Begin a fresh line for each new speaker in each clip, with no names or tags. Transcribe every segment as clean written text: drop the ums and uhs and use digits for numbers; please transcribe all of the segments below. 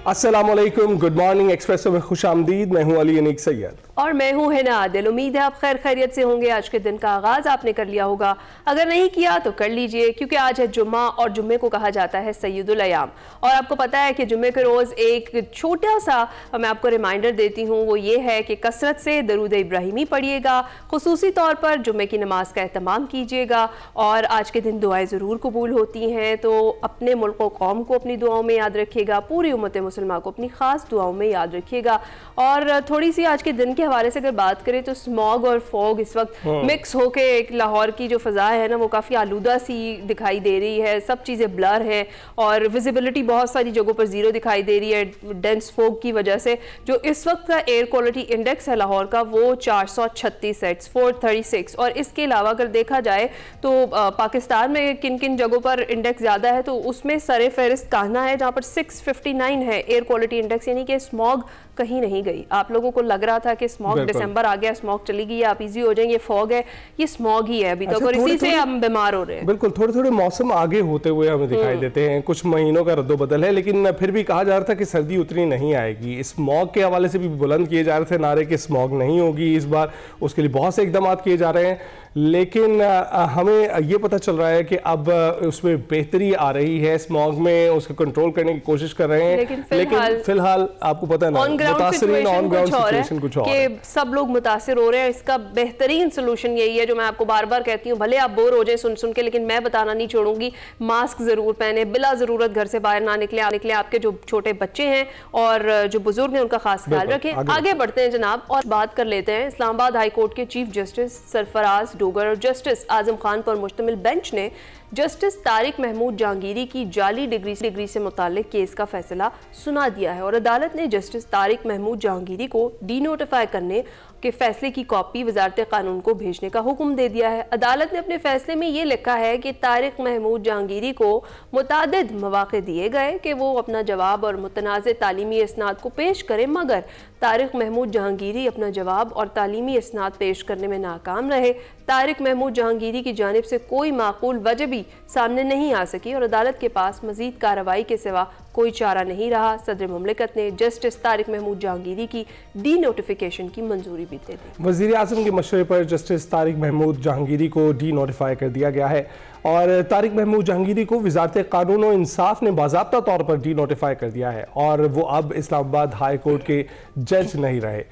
अस्सलामुअलैकुम, good morning espresso में खुशामदीद। मैं हूं अली अनीक सैयद
और मैं हूं हिना आदिल। उम्मीद है आप खैर खैरियत से होंगे। आज के दिन का आगाज आपने कर लिया होगा, अगर नहीं किया तो कर लीजिए, क्योंकि आज है जुम्मा और जुम्मे को कहा जाता है सैयदुल अयाम। और आपको पता है कि जुम्मे के रोज़ एक छोटा सा मैं आपको रिमाइंडर देती हूँ, वो ये है कि कसरत से दरूद इब्राहिमी पढ़िएगा, खुसूसी तौर पर जुम्मे की नमाज का एहतमाम कीजिएगा। और आज के दिन दुआएं ज़रूर कबूल होती हैं, तो अपने मुल्क व कौम को अपनी दुआओं में याद रखिएगा, पूरी उम्मत मुसलमान को अपनी ख़ास दुआओं में याद रखिएगा। और थोड़ी सी आज के दिन के हवाले से अगर बात करें तो स्मॉग और फॉग इस वक्त मिक्स होके एक लाहौर की जो फ़ज़ा है ना, वो काफ़ी आलूदा सी दिखाई दे रही है। सब चीज़ें ब्लर हैं और विजिबिलिटी बहुत सारी जगहों पर ज़ीरो दिखाई दे रही है डेंस फॉग की वजह से। जो इस वक्त का एयर क्वालिटी इंडेक्स है लाहौर का, वो 436 है, 436। और इसके अलावा अगर देखा जाए तो पाकिस्तान में किन किन जगहों पर इंडेक्स ज़्यादा है, तो उसमें सरे फहरिस्त कान्हा है जहाँ पर 659 है एयर क्वालिटी इंडेक्स, यानी कि स्मॉग कहीं नहीं गई। आप लोगों को लग रहा था कि स्मॉग दिसंबर आ गया, स्मॉग चली गई, आप इजी हो जाएंगे, फॉग है, ये स्मॉग ही है अभी तक। और इसी से हम बीमार हो रहे हैं।
बिल्कुल, थोड़े थोड़े मौसम आगे होते हुए हमें दिखाई देते हैं, कुछ महीनों का रद्दोबदल है, लेकिन फिर भी कहा जा रहा था कि सर्दी उतनी नहीं आएगी। स्मॉग के हवाले से भी बुलंद किए जा रहे थे नारे कि स्मॉग नहीं होगी इस बार, उसके लिए बहुत से इकदाम किए जा रहे हैं। लेकिन हमें ये पता चल रहा है कि अब उसमें बेहतरी आ रही है, स्मॉग में उसको कंट्रोल करने की कोशिश कर रहे हैं। लेकिन फिलहाल आपको पता है ना,
सिचुएशन कुछ और कि सब लोग मुतासिर हो रहे हैं। इसका बेहतरीन सोल्यूशन यही है, जो मैं आपको बार बार कहती हूँ, भले आप बोर हो जाए सुन सुन के, लेकिन मैं बताना नहीं छोड़ूंगी। मास्क जरूर पहने, बिला जरूरत घर से बाहर ना निकले। आपके जो छोटे बच्चे हैं और जो बुजुर्ग हैं उनका खास ख्याल रखें। आगे बढ़ते हैं जनाब और बात कर लेते हैं। इस्लामाबाद हाई कोर्ट के चीफ जस्टिस सरफराज डोगर और जस्टिस आजम खान पर मुश्तमिल बेंच ने जस्टिस तारिक महमूद जहांगीरी की जाली डिग्री से मुताल्लिक केस का फैसला सुना दिया है। और अदालत ने जस्टिस तारिक महमूद जहांगीरी को डीनोटिफाई करने के फैसले की कॉपी वजारत कानून को भेजने का हुक्म दे दिया है। अदालत ने अपने फैसले में ये लिखा है कि तारिक महमूद जहांगीरी को मुतादिद मौक़े दिए गए कि वो अपना जवाब और मुतनाज़ तालीमी इसनाद को पेश करें, मगर तारिक महमूद जहांगीरी अपना जवाब और तालीमी इसनाद पेश करने में नाकाम रहे। तारिक महमूद जहांगीरी की जानिब से कोई माकूल वजह भी सामने नहीं आ सकी और अदालत के पास मजीद कार्रवाई के सिवा कोई चारा नहीं रहा। सदर मुमलिकत ने जस्टिस तारिक महमूद जहांगीरी की डी नोटिफिकेशन की मंजूरी भी दे दी।
वज़ीर आज़म के मशवरे पर जस्टिस तारिक महमूद जहांगीरी को डी नोटिफाई कर दिया गया है और तारिक महमूद जहांगीरी को वजारत कानून और इंसाफ ने बाज़ाब्ता तौर पर डी नोटिफाई कर दिया है और वो अब इस्लामाबाद हाई कोर्ट के जज नहीं रहे।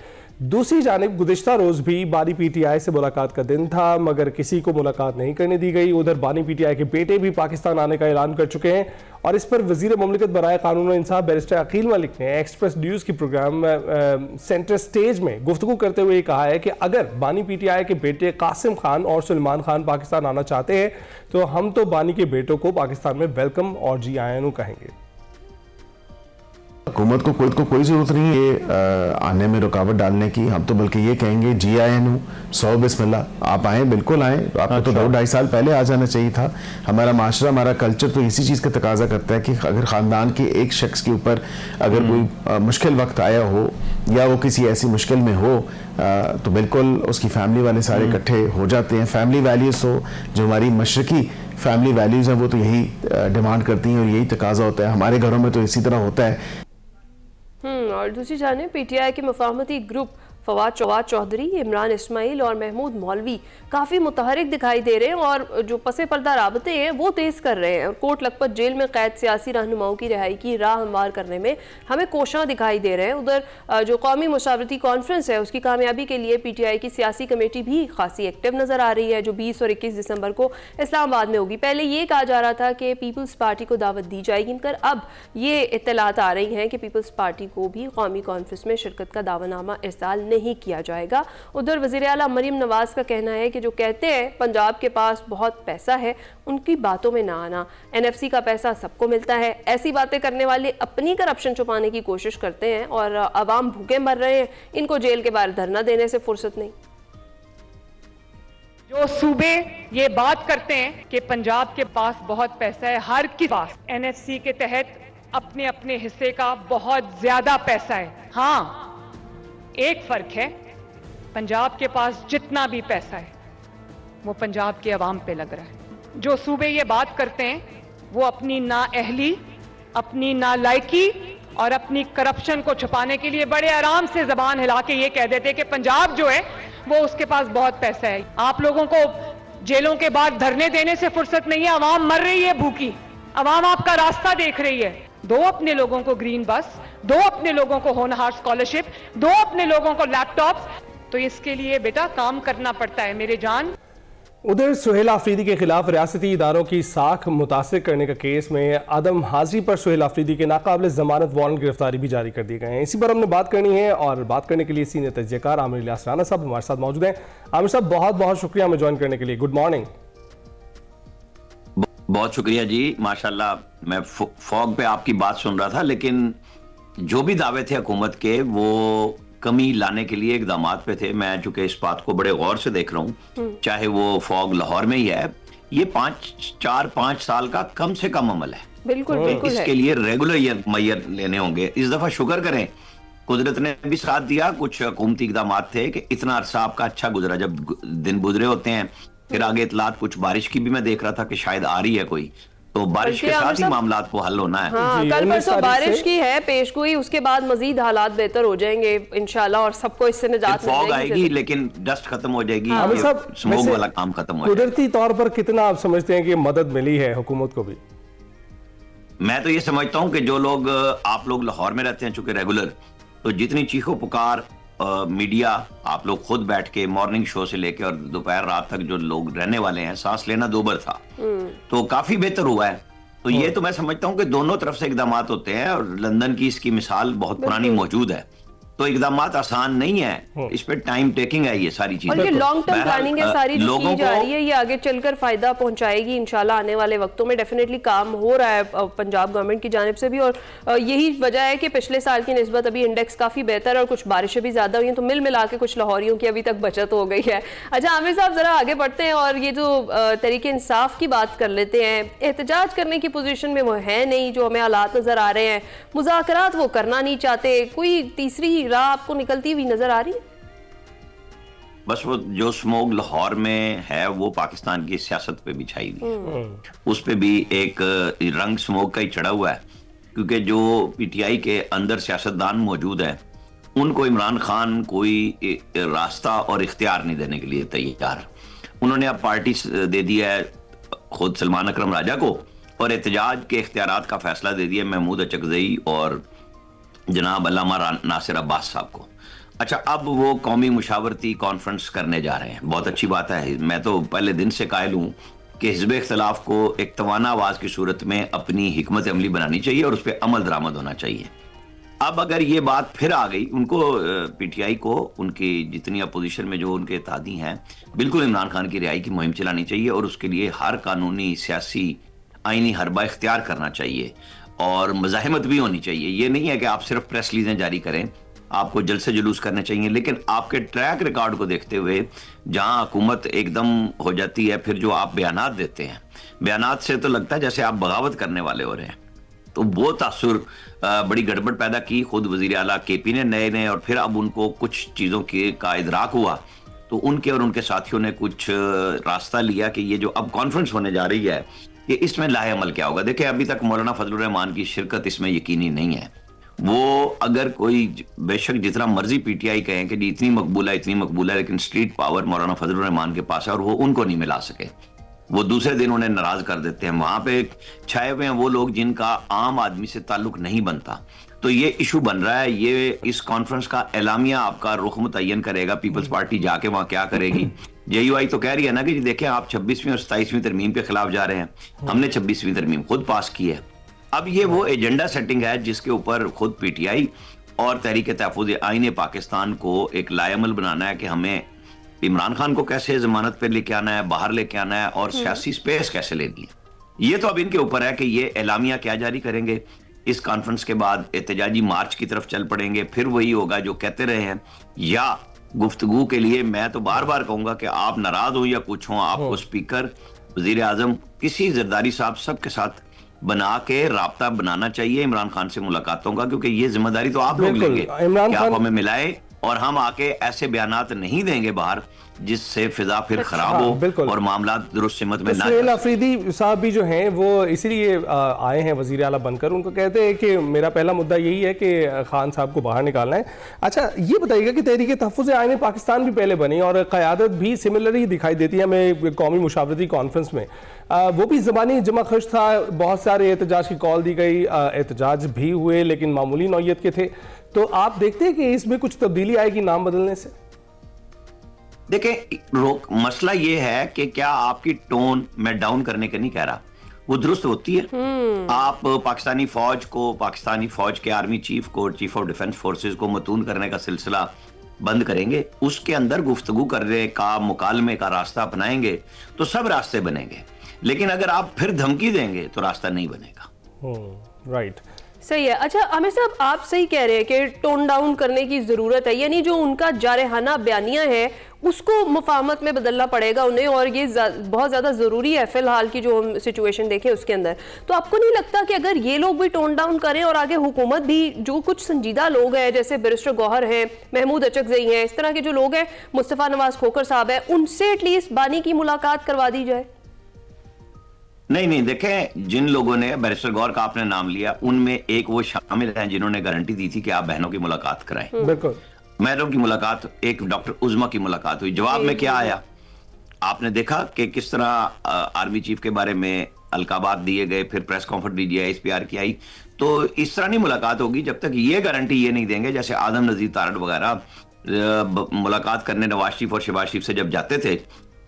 दूसरी जानिब गुज़िश्ता रोज़ भी बानी PTI से मुलाकात का दिन था, मगर किसी को मुलाकात नहीं करने दी गई। उधर बानी PTI के बेटे भी पाकिस्तान आने का ऐलान कर चुके हैं और इस पर वज़ीर मुमलिकत बराए कानून और इंसाफ बैरिस्टर अकील मलिक ने एक्सप्रेस न्यूज़ की प्रोग्राम सेंटर स्टेज में गुफ्तगू करते हुए कहा है कि अगर बानी PTI के बेटे कासिम खान और सलमान खान पाकिस्तान आना चाहते हैं तो हम तो बानी के बेटों को पाकिस्तान में वेलकम और जी आयन कहेंगे।
हुकूमत को कोई ज़रूरत नहीं है आने में रुकावट डालने की। हम तो बल्कि ये कहेंगे जी आयन हूँ, 100 बिस्मिल्लाह, आप आएँ, बिल्कुल आएँ। तो आपको तो 2-2.5 साल पहले आ जाना चाहिए था। हमारा माशरा, हमारा कल्चर तो इसी चीज़ का तकाजा करता है कि अगर ख़ानदान के एक शख्स के ऊपर अगर कोई मुश्किल वक्त आया हो या वो किसी ऐसी मुश्किल में हो तो बिल्कुल उसकी फैमिली वाले सारे इकट्ठे हो जाते हैं। फैमिली वैल्यूज़ तो जो हमारी मशरकी फैमिली वैल्यूज़ हैं वो तो यही डिमांड करती हैं और यही तकाजा होता है। हमारे घरों में तो इसी तरह होता है।
और दूसरी जानिब PTI के मुफाहमती ग्रुप फवाद चौधरी, इमरान इस्माइल और महमूद मौलवी काफ़ी मुतहरिक दिखाई दे रहे हैं और जो पसे पर्दा राबते हैं वो तेज़ कर रहे हैं और कोट लखपत जेल में कैद सियासी रहनुमाओं की रिहाई की राह हमवार करने में हमें कोशिश दिखाई दे रहे हैं। उधर जो कौमी मुशावरती कॉन्फ्रेंस है उसकी कामयाबी के लिए PTI की सियासी कमेटी भी खासी एक्टिव नज़र आ रही है, जो 20 और 21 दिसंबर को इस्लामाबाद में होगी। पहले ये कहा जा रहा था कि पीपल्स पार्टी को दावत दी जाएगी, मगर अब ये इत्तलात आ रही हैं कि पीपल्स पार्टी को भी कौमी कॉन्फ्रेंस में शिरकत का दावानामा इरसाल नहीं किया जाएगा। उधर वज़ीर आला मरीम नवाज का कहना है कि जो कहते हैं पंजाब के पास बहुत पैसा है, उनकी बातों में ना आना। NFC का पैसा सबको मिलता है। ऐसी बातें करने वाले अपनी करप्शन छुपाने की कोशिश करते हैं और अवाम भूखे मर रहे हैं, इनको जेल के बाहर धरना देने से फुर्सत नहीं।
जो सूबे ये बात करते हैं कि पंजाब के पास बहुत पैसा है, हर के पास NFC के तहत अपने अपने हिस्से का बहुत ज्यादा पैसा है। हाँ, एक फर्क है, पंजाब के पास जितना भी पैसा है वो पंजाब के अवाम पे लग रहा है। जो सूबे ये बात करते हैं वो अपनी नाअहली, अपनी नालायकी और अपनी करप्शन को छुपाने के लिए बड़े आराम से जबान हिला के ये कह देते कि पंजाब जो है वो उसके पास बहुत पैसा है। आप लोगों को जेलों के बाद धरने देने से फुर्सत नहीं है, अवाम मर रही है भूखी, अवाम आपका रास्ता देख रही है। दो अपने लोगों को ग्रीन बस, दो अपने लोगों को होनहार स्कॉलरशिप, दो अपने लोगों को लैपटॉप्स। तो इसके लिए बेटा काम करना पड़ता है मेरे जान।
उधर सुहेल आफरीदी के खिलाफ रियासती इदारों की साख मुतासिर करने का केस में अदम हाजिरी पर सुहेल आफरीदी के नाकाबिल जमानत वारंट गिरफ्तारी भी जारी कर दिए गए हैं। इसी पर हमने बात करनी है और बात करने के लिए सीनियर तज्जियाकार आमिर इलियास राना साहब हमारे साथ मौजूद हैं। आमिर साहब बहुत बहुत शुक्रिया हमें ज्वाइन करने के लिए। Good morning.
बहुत शुक्रिया जी, माशाल्लाह। मैं फॉग पे आपकी बात सुन रहा था, लेकिन जो भी दावे थे हुकूमत के वो कमी लाने के लिए इकदाम पे थे। मैं चूंकि इस बात को बड़े गौर से देख रहा हूँ, चाहे वो फॉग लाहौर में ही है, ये 4-5 साल का कम से कम अमल है।
बिल्कुल बिल्कुल
इसके लिए रेगुलर मैयर लेने होंगे। इस दफा शुक्र करें कुदरत ने भी साथ दिया। कुछ हुकूमती इकदाम थे कि इतना अरसा आपका अच्छा गुजरा। जब दिन गुजरे होते हैं फिर आगे इतलात, कुछ बारिश की भी मैं देख रहा था कि शायद आ रही है कोई, तो बारिश के साथ ही मामला को हल होना है।
हाँ, कल परसों बारिश की है पेशगोई, उसके बाद मजीद हालात बेहतर हो जाएंगे इंशाल्लाह और सबको इससे निजात मिल
जाएगी। आएगी लेकिन डस्ट खत्म हो जाएगी।
हाँ।
स्मोक वाला काम खत्म हो जाएगा।
कुदरती तौर पर कितना आप समझते हैं कि मदद मिली है हुकूमत को भी?
मैं तो ये समझता हूँ कि जो लोग आप लोग लाहौर में रहते हैं चूंकि रेगुलर, तो जितनी चीखो पुकार मीडिया, आप लोग खुद बैठ के मॉर्निंग शो से लेके और दोपहर रात तक जो लोग रहने वाले हैं, सांस लेना दोबर था, तो काफी बेहतर हुआ है। तो ये तो मैं समझता हूँ कि दोनों तरफ से इकदाम होते हैं और लंदन की इसकी मिसाल बहुत पुरानी मौजूद है। तो इकदाम आसान नहीं है, इस पे टाइम टेकिंग है ये सारी चीजें।
और ये लॉन्ग टर्म प्लानिंग है सारी जो की जा रही है, ये आगे चलकर फायदा पहुंचाएगी इंशाल्लाह। आने वाले वक्तों में डेफिनेटली काम हो रहा है पंजाब गवर्नमेंट की जानिब से भी, और यही वजह है कि पिछले साल की निस्बत अभी इंडेक्स काफी बेहतर है और कुछ बारिशें भी ज्यादा हुई हैं, तो मिल मिला के कुछ लाहौरियों की अभी तक बचत हो गई है। अच्छा आमिर साहब, जरा आगे बढ़ते हैं और ये जो तरीके इंसाफ की बात कर लेते हैं। एहतजाज करने की पोजीशन में वो है नहीं, जो हमें हालात नजर आ रहे हैं, मुज़ाकरात वो करना नहीं चाहते, कोई तीसरी राह आपको निकलती हुई नजर आ रही है?
बस वो जो स्मोक लाहौर में है वो पाकिस्तान की सियासत पे भी छाई हुई है, उस पे भी एक रंग स्मोक का ही चढ़ा हुआ है। क्योंकि जो पीटीआई के अंदर सियासतदान मौजूद है, उनको इमरान खान कोई रास्ता और इख्तियार नहीं देने के लिए तैयार। उन्होंने अब पार्टी दे दिया है खुद सलमान अकरम राजा को, और एहतजाज के इख्तियारात का फैसला दे दिया महमूद अचकजई और जनाब अल्लामा नासिर अब्बास साहब को। अच्छा, अब वो कौमी मुशावरती कॉन्फ्रेंस करने जा रहे हैं, बहुत अच्छी बात है। मैं तो पहले दिन से कायल हूँ कि हिज़्ब इख्तिलाफ को एक तवाना आवाज की सूरत में अपनी हिकमत अमली बनानी चाहिए और उस पर अमल दरामद होना चाहिए। अब अगर ये बात फिर आ गई, उनको पीटीआई को उनकी जितनी अपोजिशन में जो उनके इत्तेहादी हैं, बिल्कुल इमरान खान की रिहाई की मुहिम चलानी चाहिए और उसके लिए हर कानूनी सियासी आईनी हरबा इख्तियार करना चाहिए और मज़ाहिमत भी होनी चाहिए। ये नहीं है कि आप सिर्फ प्रेस रिलीजें जारी करें, आपको जलसे जुलूस करने चाहिए, लेकिन आपके ट्रैक रिकॉर्ड को देखते हुए जहां हुकूमत एकदम हो जाती है, फिर जो आप बयानात देते हैं, बयानात से तो लगता है जैसे आप बगावत करने वाले हो रहे हैं। तो वो तासुर बड़ी गड़बड़ पैदा की खुद वजीर आला केपी ने नए और फिर अब उनको कुछ चीज़ों का इदराक हुआ, तो उनके और उनके साथियों ने कुछ रास्ता लिया कि ये जो अब कॉन्फ्रेंस होने जा रही है कि इसमें लाहे अमल क्या होगा। देखिए, अभी तक मौलाना फजलुर रहमान की शिरकत इसमें यकीनी नहीं है। वो अगर कोई बेशक जितना मर्जी पीटीआई कहें कि इतनी मकबूला है, लेकिन स्ट्रीट पावर मौलाना फजलुर रहमान के पास है और वो उनको नहीं मिला सके। वो दूसरे दिन उन्हें नाराज कर देते हैं। वहां पे छाए हुए हैं वो लोग जिनका आम आदमी से ताल्लुक नहीं बनता। तो ये इशू बन रहा है। ये इस कॉन्फ्रेंस का एलामिया आपका रुख मुतय्यन करेगा। पीपल्स पार्टी जाके वहां क्या करेगी? जेयूआई तो कह रही है ना कि देखिए आप 26वीं और 27वीं तरमीम के खिलाफ जा रहे हैं, हमने 26वीं तरमीम खुद पास की है। अब ये वो एजेंडा सेटिंग है जिसके ऊपर खुद पीटीआई और तहरीक तहफ़्फ़ुज़ आईन पाकिस्तान को एक लाएमल बनाना है कि हमें इमरान खान को कैसे जमानत पर लेके आना है, बाहर लेके आना है और सियासी स्पेस कैसे लेनी है। ये तो अब इनके ऊपर है कि ये एलामिया क्या जारी करेंगे। इस कॉन्फ्रेंस के बाद एहतजाजी मार्च की तरफ चल पड़ेंगे, फिर वही होगा जो कहते रहे हैं, या गुफ्तगू के लिए मैं तो बार बार कहूंगा कि आप नाराज हो या कुछ हो, आपको स्पीकर, वजीर आजम, किसी जरदारी साहब सबके साथ बना के राब्ता बनाना चाहिए इमरान खान से मुलाकातों का, क्योंकि ये जिम्मेदारी तो आप लोग लेंगे कि आप हमें मिलाए और हम आके ऐसे बयानात नहीं देंगे बाहर जिससे फिजा फिर खराब हो और मामला दुरुस्त सिमत में ना
सुहेल अफरीदी साहब भी जो हैं वो इसीलिए आए हैं वजीर आला बनकर। उनको कहते हैं कि मेरा पहला मुद्दा यही है कि खान साहब को बाहर निकालना है। अच्छा, ये बताइएगा कि तहरीक तहफ़्फ़ुज़ आईन पाकिस्तान भी पहले बनी और क़यादत भी सिमिलर ही दिखाई देती है हमें कौमी मुशावरती कॉन्फ्रेंस में। वो भी ज़बानी जमा खर्च था, बहुत सारे एहतजाज की कॉल दी गई, एहतजाज भी हुए लेकिन मामूली नौयत के थे। तो आप देखते हैं कि इसमें कुछ तब्दीली आएगी नाम बदलने से?
देखें, मसला ये है कि क्या आपकी टोन मैं डाउन करने का नहीं कह रहा, वो दुरुस्त होती है। आप पाकिस्तानी फौज को, पाकिस्तानी फौज के आर्मी चीफ को, चीफ ऑफ डिफेंस फोर्सेस को मतून करने का सिलसिला बंद करेंगे, उसके अंदर गुफ्तगू करने का, मुकालमे का रास्ता अपनाएंगे तो सब रास्ते बनेंगे। लेकिन अगर आप फिर धमकी देंगे तो रास्ता नहीं बनेगा।
राइट,
सही है। अच्छा आमिर साहब, आप सही कह रहे हैं कि टोन डाउन करने की ज़रूरत है, यानी जो उनका जारहाना बयानिया है उसको मुफाहमत में बदलना पड़ेगा उन्हें, और ये बहुत ज़्यादा ज़रूरी है फ़िलहाल की जो हम सिचुएशन देखें उसके अंदर। तो आपको नहीं लगता कि अगर ये लोग भी टोन डाउन करें और आगे हुकूमत भी, जो कुछ संजीदा लोग हैं जैसे बैरिस्टर गौहर हैं, महमूद अचकज़ई हैं, इस तरह के जो लोग हैं, मुस्तफ़ा नवाज खोखर साहब हैं, उनसे एटलीस्ट बानी की मुलाकात करवा दी जाए?
नहीं, देखें, जिन लोगों ने, बैरिस्टर गौर का आपने नाम लिया, उनमें एक वो शामिल हैं जिन्होंने गारंटी दी थी कि आप बहनों की मुलाकात कराएं।
बिल्कुल,
बहनों की मुलाकात, एक डॉक्टर उज़मा की मुलाकात हुई, जवाब में क्या आया आपने देखा कि किस तरह आर्मी चीफ के बारे में अलकाबात दिए गए, फिर प्रेस कॉन्फ्रेंस DGI SPR की आई। तो इस तरह नहीं मुलाकात होगी जब तक ये गारंटी ये नहीं देंगे, जैसे आदम नजीर तारड़ वगैरह मुलाकात करने नवाज शरीफ और शहबाज शरीफ से जब जाते थे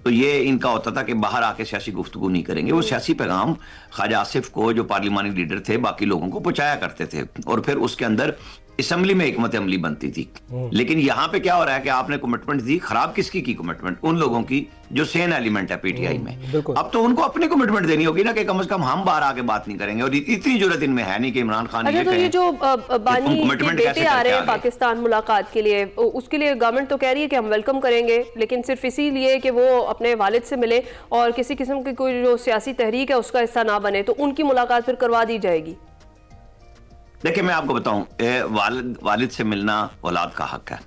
तो ये इनका होता था कि बाहर आके सियासी गुफ्तगू नहीं करेंगे। वो सियासी पैगाम ख्वाजा आसिफ को, जो पार्लिमानी लीडर थे, बाकी लोगों को पहुंचाया करते थे और फिर उसके अंदर असेंबली में हिकमत अमली बनती थी। लेकिन यहाँ पे क्या हो रहा है कि आपने कमिटमेंट दी, खराब किसकी की कमिटमेंट? उन लोगों की जो सेन एलिमेंट है PTI में। अब तो उनको अपनी कमिटमेंट देनी होगी ना कि कम से कम हम बाहर आके बात नहीं करेंगे, और इतनी जरूरत इनमें है नहीं कि इमरान खान
ये कहे। जो बानी के बेटे आ रहे हैं पाकिस्तान मुलाकात के लिए, उसके लिए गवर्नमेंट तो कह रही है कि हम वेलकम करेंगे, लेकिन सिर्फ इसीलिए कि वो अपने वालिद से मिले और किसी किस्म की कोई जो सियासी तहरीक है उसका हिस्सा ना बने, तो उनकी मुलाकात फिर करवा दी जाएगी।
देखिए, मैं आपको बताऊं, वालिद से मिलना औलाद का हक है।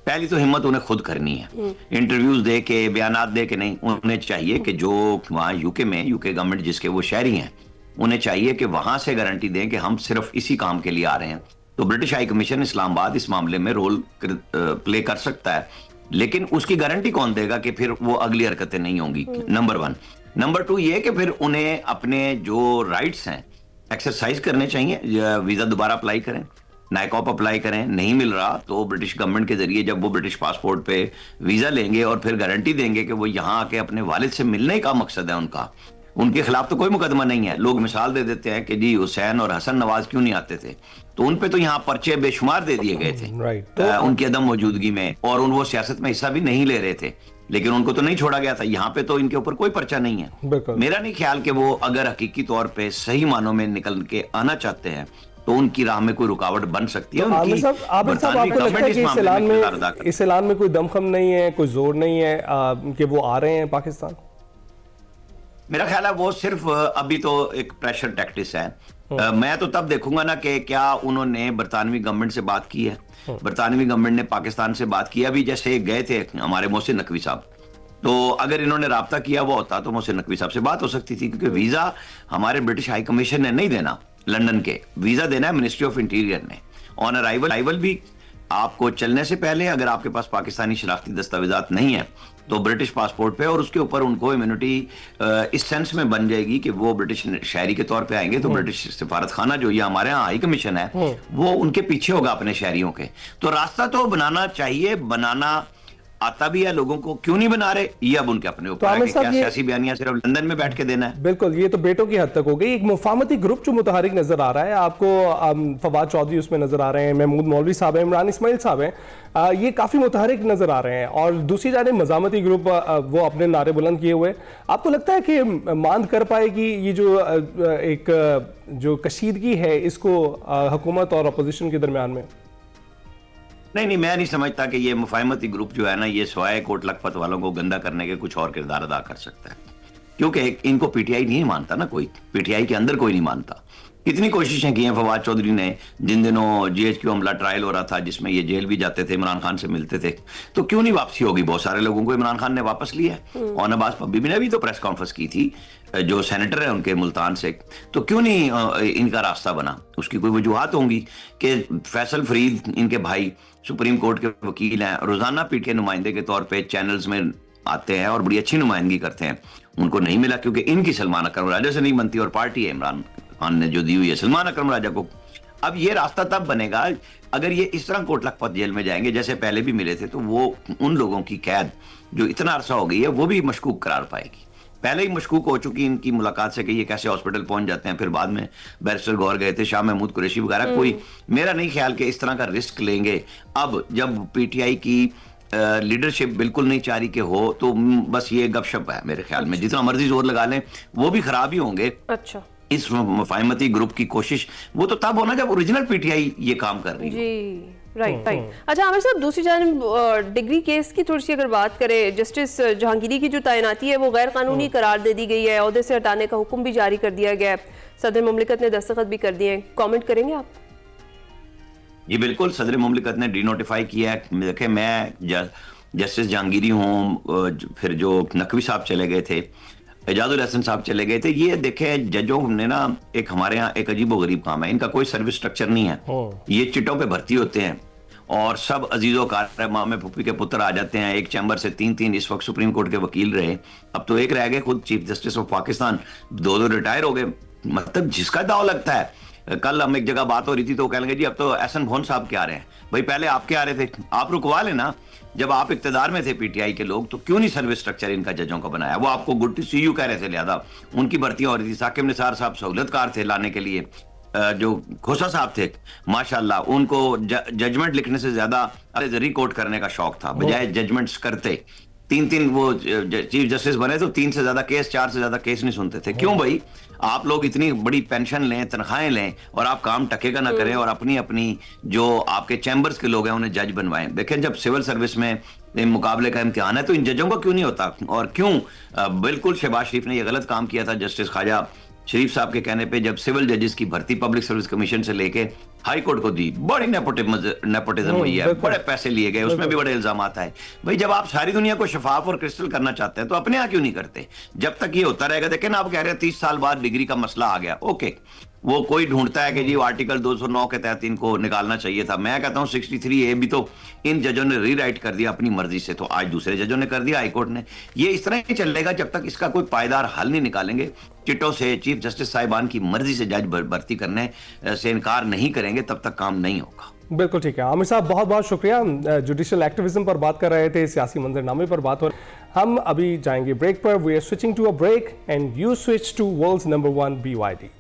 पहली तो हिम्मत उन्हें खुद करनी है, इंटरव्यूज दे के, बयानात दे के नहीं। उन्हें चाहिए कि जो वहाँ यूके में, यूके गवर्नमेंट जिसके वो शहरी हैं, उन्हें चाहिए कि वहां से गारंटी दें कि हम सिर्फ इसी काम के लिए आ रहे हैं। तो ब्रिटिश हाई कमीशन इस्लामाबाद इस मामले में रोल प्ले कर सकता है, लेकिन उसकी गारंटी कौन देगा कि फिर वो अगली हरकतें नहीं होंगी? नंबर 1। नंबर 2 ये कि फिर उन्हें अपने जो राइट्स हैं एक्सरसाइज करने चाहिए। वीजा दोबारा अप्लाई करें, नाइकॉप अप्लाई करें, नहीं मिल रहा तो ब्रिटिश गवर्नमेंट के जरिए जब वो ब्रिटिश पासपोर्ट पे वीजा लेंगे और फिर गारंटी देंगे कि वो यहाँ आके अपने वालिद से मिलने का मकसद है उनका, उनके खिलाफ तो कोई मुकदमा नहीं है। लोग मिसाल दे देते हैं कि जी हुसैन और हसन नवाज क्यों नहीं आते थे, तो उन पे तो यहाँ पर्चे बेशुमार दे दिए गए थे उनकी अदम मौजूदगी में, और वो सियासत में हिस्सा भी नहीं ले रहे थे, लेकिन उनको तो नहीं छोड़ा गया था। यहाँ पे तो इनके ऊपर कोई पर्चा नहीं है। मेरा नहीं ख्याल कि वो अगर हकीकी तौर पे सही मानों में निकल के आना चाहते हैं तो उनकी राह में कोई रुकावट बन सकती है।
तो आपको लगता है कि इस ऐलान में कोई दमखम नहीं है, कोई जोर नहीं है कि वो आ रहे हैं पाकिस्तान?
मेरा ख्याल है वो सिर्फ अभी तो एक प्रेशर टैक्टिस है। मैं तो तब देखूंगा ना कि क्या उन्होंने बरतानवी गवर्नमेंट से बात की है। बरतानवी गवर्नमेंट ने पाकिस्तान से बात की, अभी जैसे गए थे हमारे मोहसिन नकवी साहब, तो अगर इन्होंने राब्ता किया हुआ होता तो मोहसिन नकवी साहब से बात हो सकती थी, क्योंकि वीजा हमारे ब्रिटिश हाई कमीशन ने नहीं देना, लंदन के वीजा देना है मिनिस्ट्री ऑफ इंटीरियर ने। ऑन अराइवल भी आपको चलने से पहले अगर आपके पास पाकिस्तानी शनाख्ती दस्तावेजात नहीं है तो ब्रिटिश पासपोर्ट पे, और उसके ऊपर उनको इम्यूनिटी इस सेंस में बन जाएगी कि वो ब्रिटिश शहरी के तौर पे आएंगे तो ब्रिटिश सिफारत खाना जो ये हमारे यहाँ हाई कमीशन है वो उनके पीछे होगा अपने शहरियों के। तो रास्ता तो बनाना चाहिए, बनाना आता भी है लोगों को, क्यों नहीं बना रहे, ये अब उनके अपने ऊपर है कि क्या सियासी बयानिया सिर्फ लंदन में बैठ के देना है।
बिल्कुल, ये तो बेटों की हद तक हो गई। एक मुफाहमती ग्रुप जो मुतहरिक नजर आ रहा है आपको, फवाद चौधरी उसमें नजर आ रहे हैं, महमूद मौलवी साहब हैं, इमरान इस्माइल साहब हैं, ये काफी मुतहरिक नजर आ रहे हैं, और दूसरी जानिब मज़ामती ग्रुप वो अपने नारे बुलंद किए हुए। आपको लगता है कि मांद कर पाएगी ये जो एक जो कशीदगी है इसको हुकूमत और अपोजिशन के दरमियान में?
नहीं, मैं नहीं समझता कि ये मुफाहमती ग्रुप जो है ना, ये सवाए कोट लखपत वालों को गंदा करने के कुछ और किरदार अदा कर सकता है। क्योंकि इनको पीटीआई नहीं मानता ना, कोई पीटीआई के अंदर कोई नहीं मानता। कितनी कोशिशें की हैं फवाद चौधरी ने, जिन दिनों जीएचक्यू हमला ट्रायल हो रहा था जिसमें ये जेल भी जाते थे, इमरान खान से मिलते थे, तो क्यों नहीं वापसी होगी? बहुत सारे लोगों को इमरान खान ने वापस लिया है। और नवाज बीबी ने भी तो प्रेस कॉन्फ्रेंस की थी, जो सेनेटर है उनके मुल्तान से, तो क्यों नहीं इनका रास्ता बना? उसकी कोई वजूहत होंगी कि फैसल फरीद इनके भाई सुप्रीम कोर्ट के वकील हैं, रोजाना पीटीआई नुमाइंदे के तौर पर चैनल्स में आते हैं और बड़ी अच्छी नुमाइंदगी करते हैं, उनको नहीं मिला क्योंकि इनकी सलमान अकरम राजा से नहीं बनती, और पार्टी है इमरान खान ने जो दी हुई है सलमान अकरम राजा को। अब ये रास्ता तब बनेगा अगर ये इस तरह कोट लखपत जेल में जाएंगे जैसे पहले भी मिले थे, तो वो उन लोगों की कैद जो इतना अरसा हो गई है वो भी मशकूक करार पाएगी। पहले ही मशकूक हो चुकी इनकी मुलाकात से कि ये कैसे हॉस्पिटल पहुंच जाते हैं, फिर बाद में बैरिस्टर गौर गए थे, शाह महमूद कुरैशी वगैरह, कोई मेरा नहीं ख्याल कि इस तरह का रिस्क लेंगे। अब जब पीटीआई की लीडरशिप बिल्कुल नहीं चाह रही कि हो, तो बस ये गपशप है मेरे ख्याल में, जितना मर्जी जोर लगा लें वो भी खराब ही होंगे।
अच्छा,
इस मफाहमती ग्रुप की कोशिश वो तो तब होना जब ओरिजिनल पीटीआई ये काम कर रही
है। राइट। अच्छा आमिर साहब, दूसरी जानिब डिग्री केस की थोड़ी सी अगर बात करें, जस्टिस जहांगीरी की जो तैनाती है वो गैर कानूनी करार दे दी गई है, ओहदे से हटाने का हुक्म भी जारी कर दिया गया है, सदर मुमलिकत ने दस्तखत भी कर दिए हैं, कमेंट करेंगे आप?
जी बिल्कुल, सदर मुमलिकत ने डिनोटिफाई किया है। देखें, मैं जस्टिस जहांगीरी हूँ, फिर जो नकवी साहब चले गए थे, एजाजुल हसन साहब चले गए थे, ये देखें जजों ने ना एक हमारे यहाँ एक अजीब व गरीब काम है, इनका कोई सर्विस स्ट्रक्चर नहीं है, ये चिटों पे भर्ती होते हैं और सब अजीजों कार मामे फुप्पी के पुत्र आ जाते हैं। एक चैम्बर से 3-3 इस वक्त सुप्रीम कोर्ट के वकील रहे, अब तो एक रह गए, खुद chief justice of Pakistan, 2 retire हो गए। मतलब जिसका दाव लगता है, कल हम एक जगह बात हो रही थी तो कह लेंगे जी अब तो एहसन भोन साहब के आ रहे हैं, भाई पहले आपके आ रहे थे, आप रुकवा लेना, जब आप इक्तदार में थे पीटीआई के लोग, तो क्यों नहीं सर्विस स्ट्रक्चर इनका जजों का बनाया? वो आपको गुड टू सी यू कह रहे थे, लिहाजा उनकी भर्तियां हो रही थी। साकिब निसार साहब सहूलतकार थे लाने के लिए, जो खोसा साहब थे माशाल्लाह, उनको जजमेंट लिखने से ज्यादा रिकॉर्ड करने का शौक था, बजाय जजमेंट्स करते। 3-3 वो चीफ जस्टिस बने तो 3 से ज्यादा केस, 4 से ज्यादा केस नहीं सुनते थे। क्यों भाई? आप लोग इतनी बड़ी पेंशन लें, तनख्वाहें लें और आप काम टकेगा ना करें और अपनी अपनी जो आपके चैम्बर्स के लोग हैं उन्हें जज बनवाएं। देखें, जब सिविल सर्विस में मुकाबले का इम्तिहान है तो इन जजों का क्यों नहीं होता? और क्यों बिल्कुल शहबाज शरीफ ने यह गलत काम किया था जस्टिस ख्वाजा शरीफ साहब के कहने पे, जब सिविल जजेस की भर्ती पब्लिक सर्विस कमीशन से लेके हाई कोर्ट को दी, बड़ी नेपोटिज्म हुई है, बड़े पैसे लिए गए, उसमें भी बड़े इल्जाम आता है। भाई जब आप सारी दुनिया को शफाफ और क्रिस्टल करना चाहते हैं तो अपने यहाँ क्यों नहीं करते? जब तक ये होता रहेगा, देखें ना, आप कह रहे हैं 30 साल बाद डिग्री का मसला आ गया, ओके, वो कोई ढूंढता है कि जी आर्टिकल 209 के तहत इनको निकालना चाहिए था, मैं कहता हूँ 63A भी तो इन जजों ने रीराइट कर दिया अपनी मर्जी से, तो आज दूसरे जजों ने कर दिया, हाईकोर्ट ने। ये इस तरह ही चलेगा जब तक इसका कोई पायदार हल नहीं निकालेंगे, चिटों से चीफ जस्टिस साहिबान की मर्जी से जज भर्ती करने से इनकार नहीं करेंगे, तब तक काम नहीं होगा।
बिल्कुल ठीक है आमिर साहब, बहुत बहुत शुक्रिया। जुडिशल एक्टिविज्म पर बात कर रहे थे, सियासी मंजरनामे पर बात हो रही। हम अभी जाएंगे ब्रेक पर। We are switching to a break and you switch to world's number 1 BYD।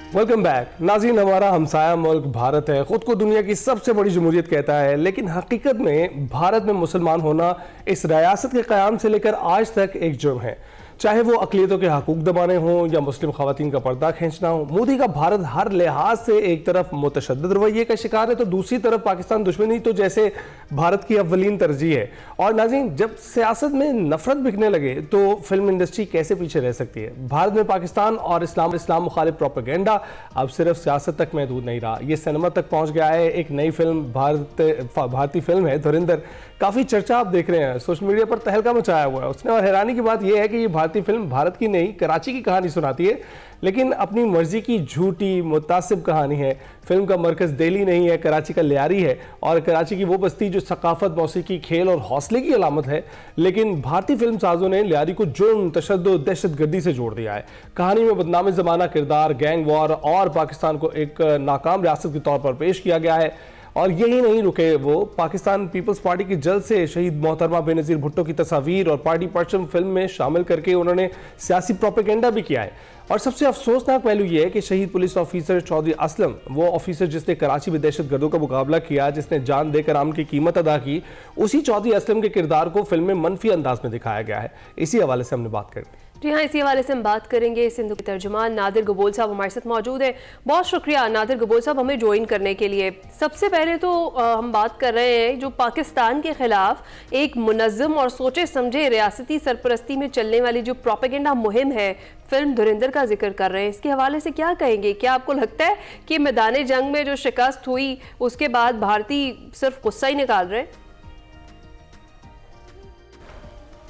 Welcome back. नाज़रीन, हमारा हमसाया मुल्क भारत है, खुद को दुनिया की सबसे बड़ी जमहूरियत कहता है, लेकिन हकीकत में भारत में मुसलमान होना इस रियासत के क़याम से लेकर आज तक एक जुर्म है, चाहे वो अक़लियतों के हकूक़ दबाने हों या मुस्लिम ख़वातीन का पर्दा खींचना हो। मोदी का भारत हर लिहाज से एक तरफ मुतशद्दिद रवैये का शिकार है तो दूसरी तरफ पाकिस्तान दुश्मनी तो जैसे भारत की अव्वलीन तरजीह है। और नाज़रीन, जब सियासत में नफरत बिकने लगे तो फिल्म इंडस्ट्री कैसे पीछे रह सकती है? भारत में पाकिस्तान और इस्लाम मुखालिफ प्रोपेगेंडा अब सिर्फ सियासत तक महदूद नहीं रहा, ये सिनेमा तक पहुँच गया है। एक नई फिल्म भारतीय फिल्म है धुरंधर, काफ़ी चर्चा आप देख रहे हैं, सोशल मीडिया पर तहलका मचाया हुआ है उसने। और हैरानी की बात यह है कि ये भारतीय फिल्म भारत की नहीं, कराची की कहानी सुनाती है, लेकिन अपनी मर्जी की झूठी मुतासिब कहानी है। फिल्म का मरकज़ दिल्ली नहीं है, कराची का लियारी है, और कराची की वो बस्ती जो सकाफत, मौसीकी, खेल और हौसले की अलामत है। लेकिन भारतीय फिल्म साजों ने लियारी को जुर्म, तशद्दुद, दहशतगर्दी से जोड़ दिया है। कहानी में बदनाम ज़माना किरदार, गैंग वॉर और पाकिस्तान को एक नाकाम रियासत के तौर पर पेश किया गया है। और यही नहीं रुके वो, पाकिस्तान पीपल्स पार्टी की जल्द से शहीद मोहतरमा बेनज़ीर भुट्टो की तस्वीर और पार्टी परचम फिल्म में शामिल करके उन्होंने सियासी प्रोपेगेंडा भी किया है। और सबसे अफसोसनाक पहलू यह है कि शहीद पुलिस ऑफिसर चौधरी असलम, वो ऑफिसर जिसने कराची में दहशतगर्दों का मुकाबला किया, जिसने जान देकर आम की कीमत अदा की, उसी चौधरी असलम के किरदार को फिल्म में मनफी अंदाज में दिखाया गया है। इसी हवाले से हमने बात करनी।
जी हाँ, इसी हवाले से हम बात करेंगे। सिंधु के तर्जुमान नादिर गबोल साहब हमारे साथ मौजूद हैं। बहुत शुक्रिया नादिर गबोल साहब हमें ज्वाइन करने के लिए। सबसे पहले तो हम बात कर रहे हैं जो पाकिस्तान के खिलाफ एक मुनज़्ज़म और सोचे समझे रियासती सरपरस्ती में चलने वाली जो प्रोपेगेंडा मुहिम है, फिल्म धुरंधर का जिक्र कर रहे हैं, इसके हवाले से क्या कहेंगे? क्या आपको लगता है कि मैदान जंग में जो शिकस्त हुई उसके बाद भारतीय सिर्फ गुस्सा ही निकाल रहे हैं?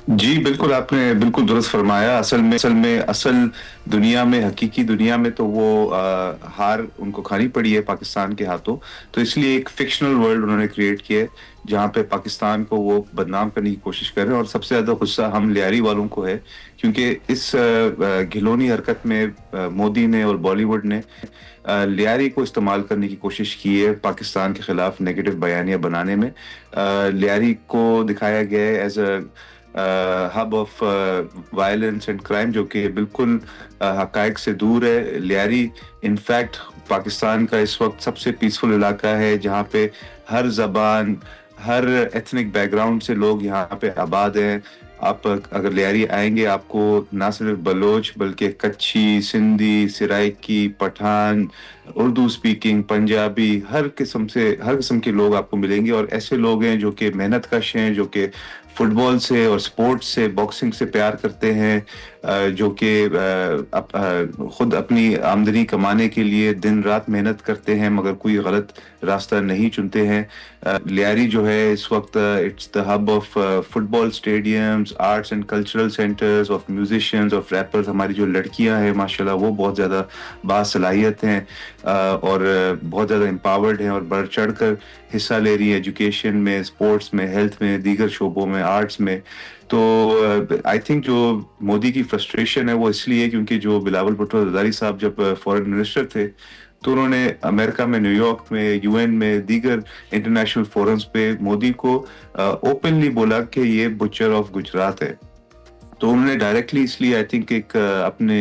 जी बिल्कुल, आपने बिल्कुल दुरुस्त फरमाया। असल दुनिया में, हकीकी दुनिया में तो वो हार उनको खानी पड़ी है पाकिस्तान के हाथों। तो इसलिए एक फिक्शनल वर्ल्ड उन्होंने क्रिएट किया है जहाँ पे पाकिस्तान को वो बदनाम करने की कोशिश कर रहे हैं। और सबसे ज्यादा गुस्सा हम लियारी वालों को है, क्योंकि इस घिनौनी हरकत में मोदी ने और बॉलीवुड ने लियारी को इस्तेमाल करने की कोशिश की है पाकिस्तान के खिलाफ नेगेटिव बयानियां बनाने में। लियारी को दिखाया गया है as a hub of violence and crime, जो कि बिल्कुल हकायक से दूर है। लियारी इनफैक्ट पाकिस्तान का इस वक्त सबसे पीसफुल इलाका है, जहाँ पे हर जबान, हर एथनिक बैकग्राउंड से लोग यहाँ पे आबाद हैं। आप अगर लियारी आएंगे, आपको ना सिर्फ बलोच बल्कि कच्ची, सिंधी, सिराइकी, पठान, उर्दू स्पीकिंग, पंजाबी, हर किस्म के लोग आपको मिलेंगे। और ऐसे लोग हैं जो कि मेहनत कश हैं, जो कि फुटबॉल से और स्पोर्ट्स से, बॉक्सिंग से प्यार करते हैं, जो कि खुद अपनी आमदनी कमाने के लिए दिन रात मेहनत करते हैं मगर कोई गलत रास्ता नहीं चुनते हैं। लियारी जो है इस वक्त it's the hub of football stadiums, arts and cultural centres, of musicians, of rappers. हमारी जो लड़कियां हैं माशाल्लाह वो बहुत ज़्यादा बासलाहियत हैं और बहुत ज़्यादा एम्पावर्ड हैं और बढ़ चढ़ कर हिस्सा ले रही है एजुकेशन में, स्पोर्ट्स में, हेल्थ में, दीगर शोबों में, आर्ट्स में। तो आई थिंक जो मोदी की फ्रस्ट्रेशन है वो इसलिए क्योंकि जो बिलावल भुट्टो जरदारी साहब जब फॉरेन मिनिस्टर थे तो उन्होंने अमेरिका में, न्यूयॉर्क में, यूएन में, दीगर इंटरनेशनल फोरम्स पे मोदी को ओपनली बोला कि ये बुचर ऑफ गुजरात है। तो उन्होंने डायरेक्टली इसलिए आई थिंक एक अपने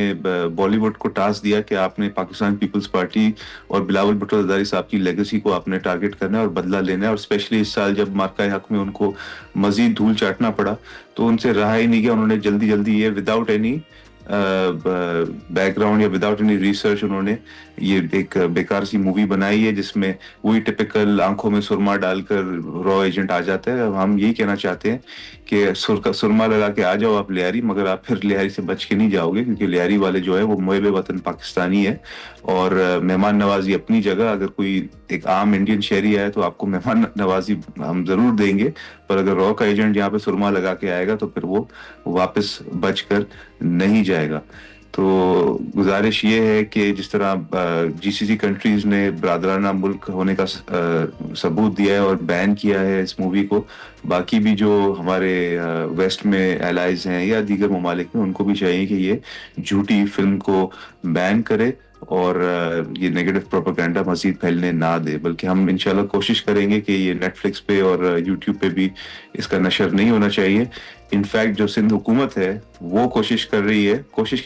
बॉलीवुड को टास्क दिया कि आपने पाकिस्तान पीपल्स पार्टी और बिलावल भुट्टो जरदारी साहब की लेगेसी को आपने टारगेट करना है और बदला लेना है। और स्पेशली इस साल जब मार्का हक में उनको मजीद धूल चाटना पड़ा तो उनसे रहा ही नहीं गया। उन्होंने जल्दी जल्दी ये विदाउट एनी बैकग्राउंड या विदाउट एनी रिसर्च उन्होंने ये एक बेकार सी मूवी बनाई है जिसमें वही टिपिकल आंखों में सुरमा डालकर रॉ एजेंट आ जाता है। हम यही कहना चाहते हैं कि सुरमा लगा के आ जाओ आप लियारी, मगर आप फिर लियारी से बच के नहीं जाओगे, क्योंकि लियारी वाले जो है वो मुहिब वतन पाकिस्तानी है और मेहमान नवाजी अपनी जगह। अगर कोई एक आम इंडियन शहरी आए तो आपको मेहमान नवाजी हम जरूर देंगे, पर अगर रॉ का एजेंट यहाँ पे सुरमा लगा के आएगा तो फिर वो वापस बच कर नहीं जाएगा। तो गुजारिश ये है कि जिस तरह जीसीसी कंट्रीज ने बरादराना मुल्क होने का सबूत दिया है और बैन किया है इस मूवी को, बाकी भी जो हमारे वेस्ट में एलाइज हैं या दीगर ममालिक में, उनको भी चाहिए कि ये झूठी फिल्म को बैन करे और ये नेगेटिव प्रोपेगेंडा मजीद फैलने ना दे। बल्कि हम इंशाल्लाह कोशिश करेंगे कि ये नेटफ्लिक्स पे और यूट्यूब पे भी इसका नशर नहीं होना चाहिए। इनफैक्ट जो सिंध हुकूमत है वो कोशिश क्या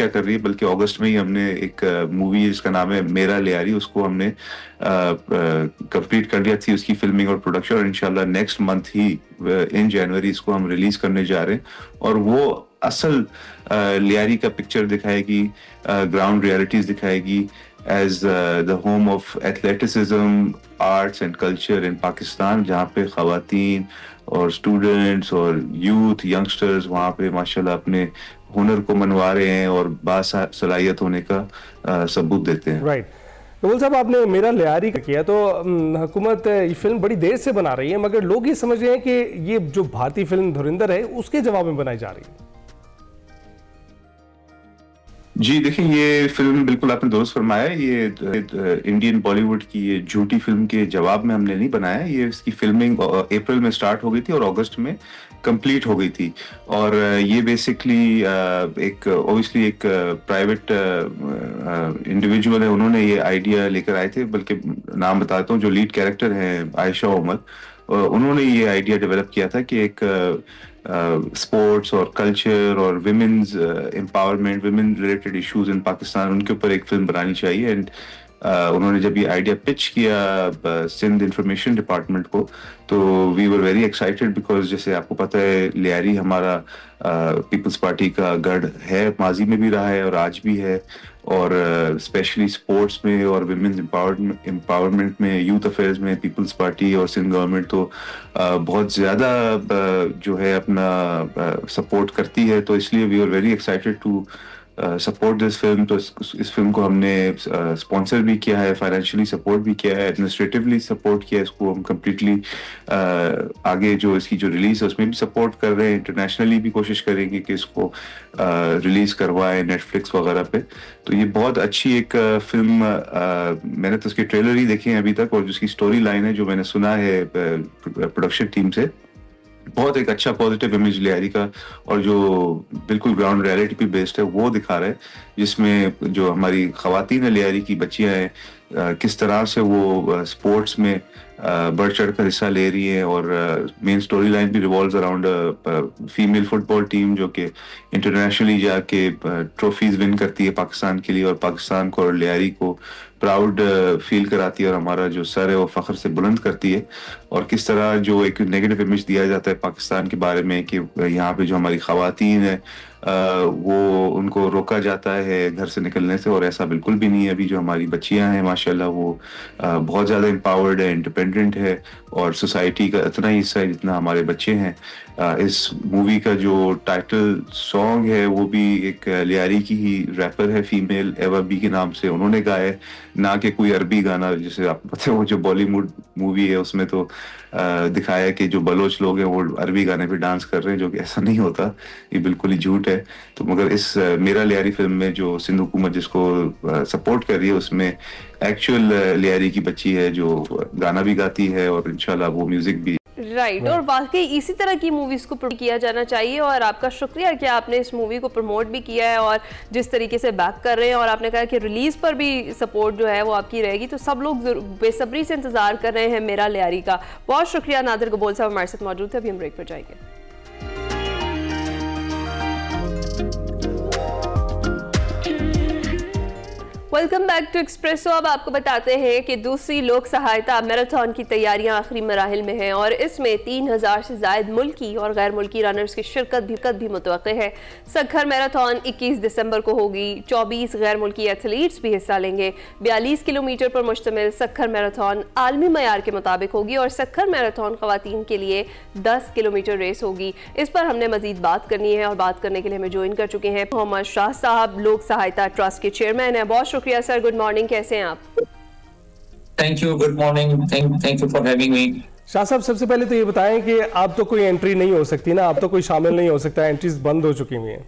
कर रही है, बल्कि अगस्त में ही हमने एक मूवी जिसका नाम है मेरा लियारी, उसको हमने कंप्लीट कर लिया थी उसकी फिल्मिंग और प्रोडक्शन, और इंशाल्लाह नेक्स्ट मंथ ही इन जनवरी इसको हम रिलीज करने जा रहे हैं। और वो असल लियारी का पिक्चर दिखाएगी, ग्राउंड रियलिटीज दिखाएगी as the home of athleticism, arts and culture in Pakistan, जहाँ पे खवातीन और स्टूडेंट्स और यूथ, यंगस्टर्स वहाँ पे माशाल्लाह अपने हुनर को मनवा रहे हैं और बासलाहियत होने का सबूत देते हैं।
राइट गबोल साहब, आपने मेरा लियारी किया तो हुकूमत ये फिल्म बड़ी देर से बना रही है, मगर लोग ये समझ रहे हैं कि ये जो भारतीय फिल्म धुरंधर है उसके जवाब में बनाई जा रही है।
जी देखिए, ये फिल्म बिल्कुल आपने दुरुस्त फरमाया, ये इंडियन बॉलीवुड की ये झूठी फिल्म के जवाब में हमने नहीं बनाया। ये इसकी फिल्मिंग अप्रैल में स्टार्ट हो गई थी और अगस्त में कंप्लीट हो गई थी। और ये बेसिकली एक ऑब्वियसली एक प्राइवेट इंडिविजुअल है, उन्होंने ये आइडिया लेकर आए थे। बल्कि नाम बताता हूँ, जो लीड कैरेक्टर है आयशा उमर, उन्होंने ये आइडिया डेवलप किया था कि एक स्पोर्ट्स और कल्चर और women's empowerment, women related issues in Pakistan, उनके ऊपर एक फिल्म बनानी चाहिए। एंड उन्होंने जब ये आइडिया पिच किया सिंध इंफॉर्मेशन डिपार्टमेंट को, तो we were very excited because जैसे आपको पता है लियारी हमारा पीपल्स पार्टी का गढ़ है, माजी में भी रहा है और आज भी है, और स्पेशली स्पोर्ट्स में और विमेंस एम्पावरमेंट में, यूथ अफेयर्स में पीपल्स पार्टी और सिंध गवर्नमेंट तो बहुत ज़्यादा जो है अपना सपोर्ट करती है। तो इसलिए we are very excited to support this film. तो इस फिल्म को हमने स्पॉन्सर भी किया है, फाइनेंशियली सपोर्ट भी किया है, एडमिनिस्ट्रेटिवली सपोर्ट किया है। इसको हम कम्प्लीटली आगे जो इसकी जो रिलीज है उसमें भी सपोर्ट कर रहे हैं, इंटरनेशनली भी कोशिश करेंगे कि इसको रिलीज करवाएं नेटफ्लिक्स वगैरह पे। तो ये बहुत अच्छी एक फिल्म, मैंने तो उसके ट्रेलर ही देखे हैं अभी तक, और जिसकी स्टोरी लाइन है जो मैंने सुना है प्रोडक्शन टीम से, बहुत एक अच्छा पॉजिटिव इमेज लियारी का, और जो बिल्कुल ग्राउंड रियलिटी पे बेस्ड है वो दिखा रहा है, जिसमें जो हमारी खवातीन है लियारी की बच्चियां हैं किस तरह से वो स्पोर्ट्स में बढ़ चढ़ कर हिस्सा ले रही है। और मेन स्टोरी लाइन भी revolves around female football team जो कि इंटरनेशनली जाके ट्रॉफीज विन करती है पाकिस्तान के लिए, और पाकिस्तान को और लियारी को प्राउड फील कराती है, और हमारा जो सर है वो फख्र से बुलंद करती है। और किस तरह जो एक नेगेटिव इमेज दिया जाता है पाकिस्तान के बारे में कि यहाँ पे जो हमारी खवातीन है वो उनको रोका जाता है घर से निकलने से, और ऐसा बिल्कुल भी नहीं है। अभी जो हमारी बच्चियां हैं माशाल्लाह वो बहुत ज़्यादा एम्पावर्ड है, इंडिपेंडेंट है, और सोसाइटी का इतना ही हिस्सा है जितना हमारे बच्चे हैं। इस मूवी का जो टाइटल सॉन्ग है वो भी एक लियारी की ही रैपर है फीमेल, एवा बी के नाम से, उन्होंने गाया है, ना कि कोई अरबी गाना। जैसे आपको पता है वो जो बॉलीवुड मूवी है उसमें तो दिखाया है कि जो बलोच लोग हैं वो अरबी गाने पे डांस कर रहे हैं, जो कि ऐसा नहीं होता, ये बिल्कुल ही झूठ है। तो मगर इस मेरा लियारी फिल्म में जो सिंध हुकूमत जिसको सपोर्ट कर रही है उसमें एक्चुअल लियारी की बच्ची है जो गाना भी गाती है, और इंशाल्लाह वो म्यूजिक भी
राइट। और वाकई इसी तरह की मूवीज़ को प्रमोट किया जाना चाहिए, और आपका शुक्रिया कि आपने इस मूवी को प्रमोट भी किया है और जिस तरीके से बैक कर रहे हैं, और आपने कहा कि रिलीज़ पर भी सपोर्ट जो है वो आपकी रहेगी। तो सब लोग बेसब्री से इंतजार कर रहे हैं मेरा लियारी का। बहुत शुक्रिया नादिर गबोल साहब हमारे साथ मौजूद थे। अभी हम ब्रेक पर जाएंगे। Welcome back to Espresso. अब आपको बताते हैं कि दूसरी लोक सहायता मैराथन की तैयारियां आखिरी मराहिल में हैं, और इसमें 3000 से ज़ायद मुल्की और गैर मुल्की रनर्स की शिरकत भी मुतवक्के है। सक्खर मैराथन 21 दिसंबर को होगी। 24 गैर मुल्की एथलीट्स भी हिस्सा लेंगे। 42 किलोमीटर पर मुश्तमिल सक्खर मैराथन आलमी मयार के मुताबिक होगी, और सक्खर मैराथन ख़वातीन के लिए 10 किलोमीटर रेस होगी। इस पर हमने मजीद बात करनी है, और बात करने के लिए हमें ज्वाइन कर चुके हैं मोहम्मद शाह साहब, लोक सहायता ट्रस्ट के चेयरमैन है। बहुत शुक्रिया सर, गुड मॉर्निंग, कैसे हैं आप?
Thank you, good morning, thank you for having me.
Shah साहब, सबसे पहले तो ये बताएं कि अब तो कोई एंट्री नहीं हो सकती ना, अब तो कोई शामिल नहीं हो सकता, एंट्रीज बंद हो चुकी हुई हैं।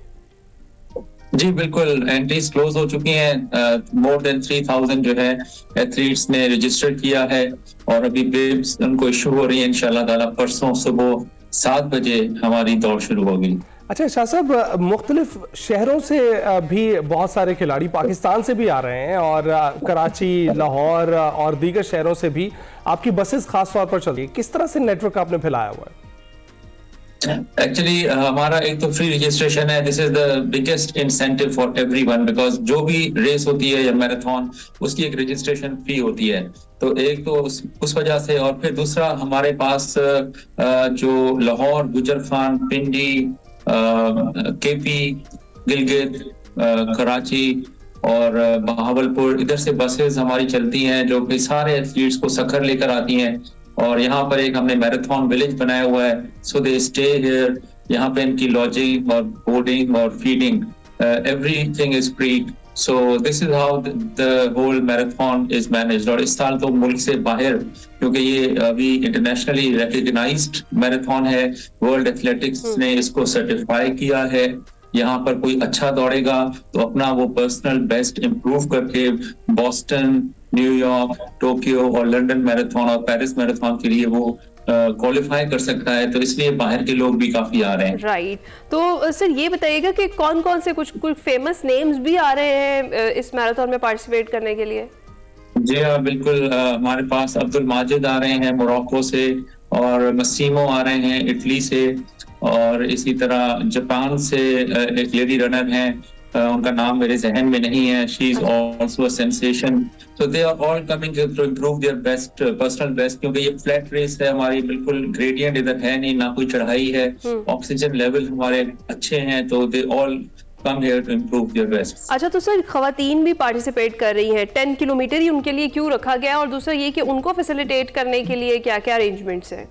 जी बिल्कुल, एंट्रीज क्लोज हो चुकी हैं। मोर देन 3000 जो है एथलीट्स ने रजिस्टर किया है, और अभी बिब्स उनको इशू हो रही है। इंशाल्लाह ताला परसों सुबह 7 बजे हमारी दौड़ शुरू होगी।
अच्छा शाह साहब, मुख्तलिफ शहरों से भी बहुत सारे खिलाड़ी पाकिस्तान से भी आ रहे हैं, और कराची, लाहौर और दीगर शहरों से भी आपकी बसेस खास तौर पर चल रही है। किस तरह से नेटवर्क आपने फैलाया हुआ है?
एक्चुअली हमारा एक तो फ्री रजिस्ट्रेशन है। This is the biggest incentive for everyone, because जो भी रेस होती है या मैराथन उसकी एक रजिस्ट्रेशन फी होती है। तो एक तो उस वजह से, और फिर दूसरा हमारे पास जो लाहौर, गुजर खान, पिंडी, केपी, गिलगित, कराची और बहावलपुर, इधर से बसेस हमारी चलती हैं जो कि सारे एथलीट्स को सक्खर लेकर आती हैं। और यहाँ पर एक हमने मैराथन विलेज बनाया हुआ है, सो दे स्टे हियर। यहाँ पे इनकी लॉजिंग और बोर्डिंग और feeding, everything is free. So this is how the whole marathon is managed। और इस साल तो मुल्क से बाहर, क्योंकि ये अभी इंटरनेशनली रिकॉग्नाइज्ड मैराथन है, वर्ल्ड एथलेटिक्स ने इसको सर्टिफाई किया है। यहाँ पर कोई अच्छा दौड़ेगा तो अपना वो पर्सनल बेस्ट इम्प्रूव करके बोस्टन, न्यूयॉर्क, टोक्यो और लंदन मैराथन और पेरिस मैराथन के लिए वो क्वालिफाई कर सकता है। तो इसलिए बाहर के लोग भी काफी आ रहे हैं।
राइट। तो सर ये बताइएगा कि कौन कौन से कुछ फेमस नेम्स भी आ रहे हैं इस मैराथन में पार्टिसिपेट करने के लिए?
जी हाँ बिल्कुल, हमारे पास अब्दुल माजिद आ रहे हैं मोरक्को से, और मसीमो आ रहे हैं इटली से, और इसी तरह जापान से एक लेडी रनर हैं उनका नाम मेरे जहन में नहीं है, she is also a sensation. So they are all coming to improve their best, personal best, क्योंकि ये फ्लैट रेस है हमारी, बिल्कुल ग्रेडियंट इधर है नहीं, ना कोई चढ़ाई है, ऑक्सीजन लेवल हमारे अच्छे हैं, तो they all come here to improve their best।
अच्छा, तो सर खवातीन भी पार्टिसिपेट कर रही हैं, 10 किलोमीटर ही उनके लिए क्यों रखा गया, और दूसरा ये कि उनको फैसिलिटेट करने के लिए क्या क्या अरेंजमेंट्स हैं?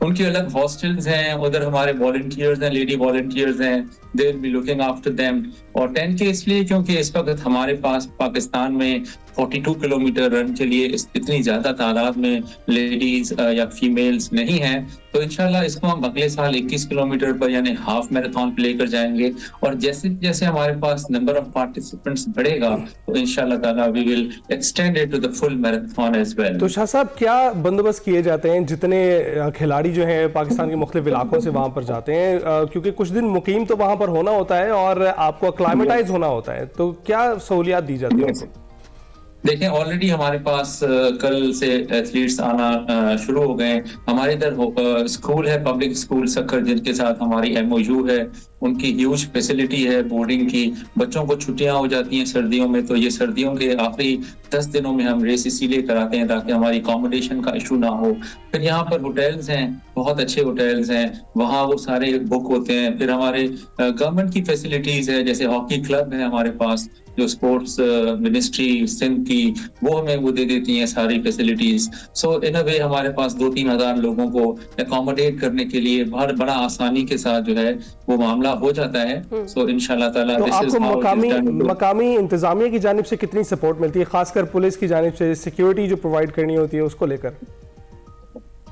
उनके अलग हॉस्टल्स हैं, उधर हमारे वॉलंटियर्स हैं, लेडी वॉलंटियर्स हैं, दे will be looking after them. और 10 के इसलिए क्योंकि इस वक्त हमारे पास पाकिस्तान में 42 किलोमीटर रन के लिए इतनी ज्यादा तादाद में लेडीज या फीमेल्स नहीं हैं, तो इंशाल्लाह इसको हम अगले साल 21 किलोमीटर पर यानी हाफ मैराथन पे लेकर जाएंगे। और जैसे जैसे हमारे पास नंबर ऑफ पार्टिसिपेंट्स बढ़ेगा तो इंशाल्लाह ताला we will extend it to the full marathon as well.
तो शाह साहब, क्या बंदोबस्त किए जाते हैं जितने खिलाड़ी जो हैं पाकिस्तान के मुख्तलिफ इलाकों से वहां पर जाते हैं, क्योंकि कुछ दिन मुकीम तो वहां पर होना होता है और आपको एक्लाइमेटाइज होना होता है, तो क्या सहूलियात दी जाती है उनको?
देखें, ऑलरेडी हमारे पास कल से एथलीट्स आना शुरू हो गए। हमारे इधर स्कूल है, पब्लिक स्कूल सक्खर, जिनके साथ हमारी MOU है, उनकी ह्यूज फैसिलिटी है बोर्डिंग की। बच्चों को छुट्टियां हो जाती हैं सर्दियों में, तो ये सर्दियों के आखिरी 10 दिनों में हम रेस इसीलिए कराते हैं ताकि हमारी अकोमोडेशन का इशू ना हो। फिर यहाँ पर होटल्स हैं, बहुत अच्छे होटल्स हैं, वहाँ वो सारे बुक होते हैं। फिर हमारे गवर्नमेंट की फैसिलिटीज है, जैसे हॉकी क्लब है हमारे पास, जो स्पोर्ट्स मिनिस्ट्री सिंध की वो हमें वो दे देती हैं सारी फैसिलिटीज। सो इन अ वे हमारे पास 2-3 हज़ार लोगों को अकोमोडेट करने के लिए बहुत बड़ा आसानी के साथ जो है वो मामला हो जाता है। सो इंशाल्लाह ताला
तो आपको मकामी इंतजामिया की जानिब से कितनी सपोर्ट मिलती है, खासकर पुलिस की जानिब से सिक्योरिटी जो प्रोवाइड करनी होती है उसको लेकर?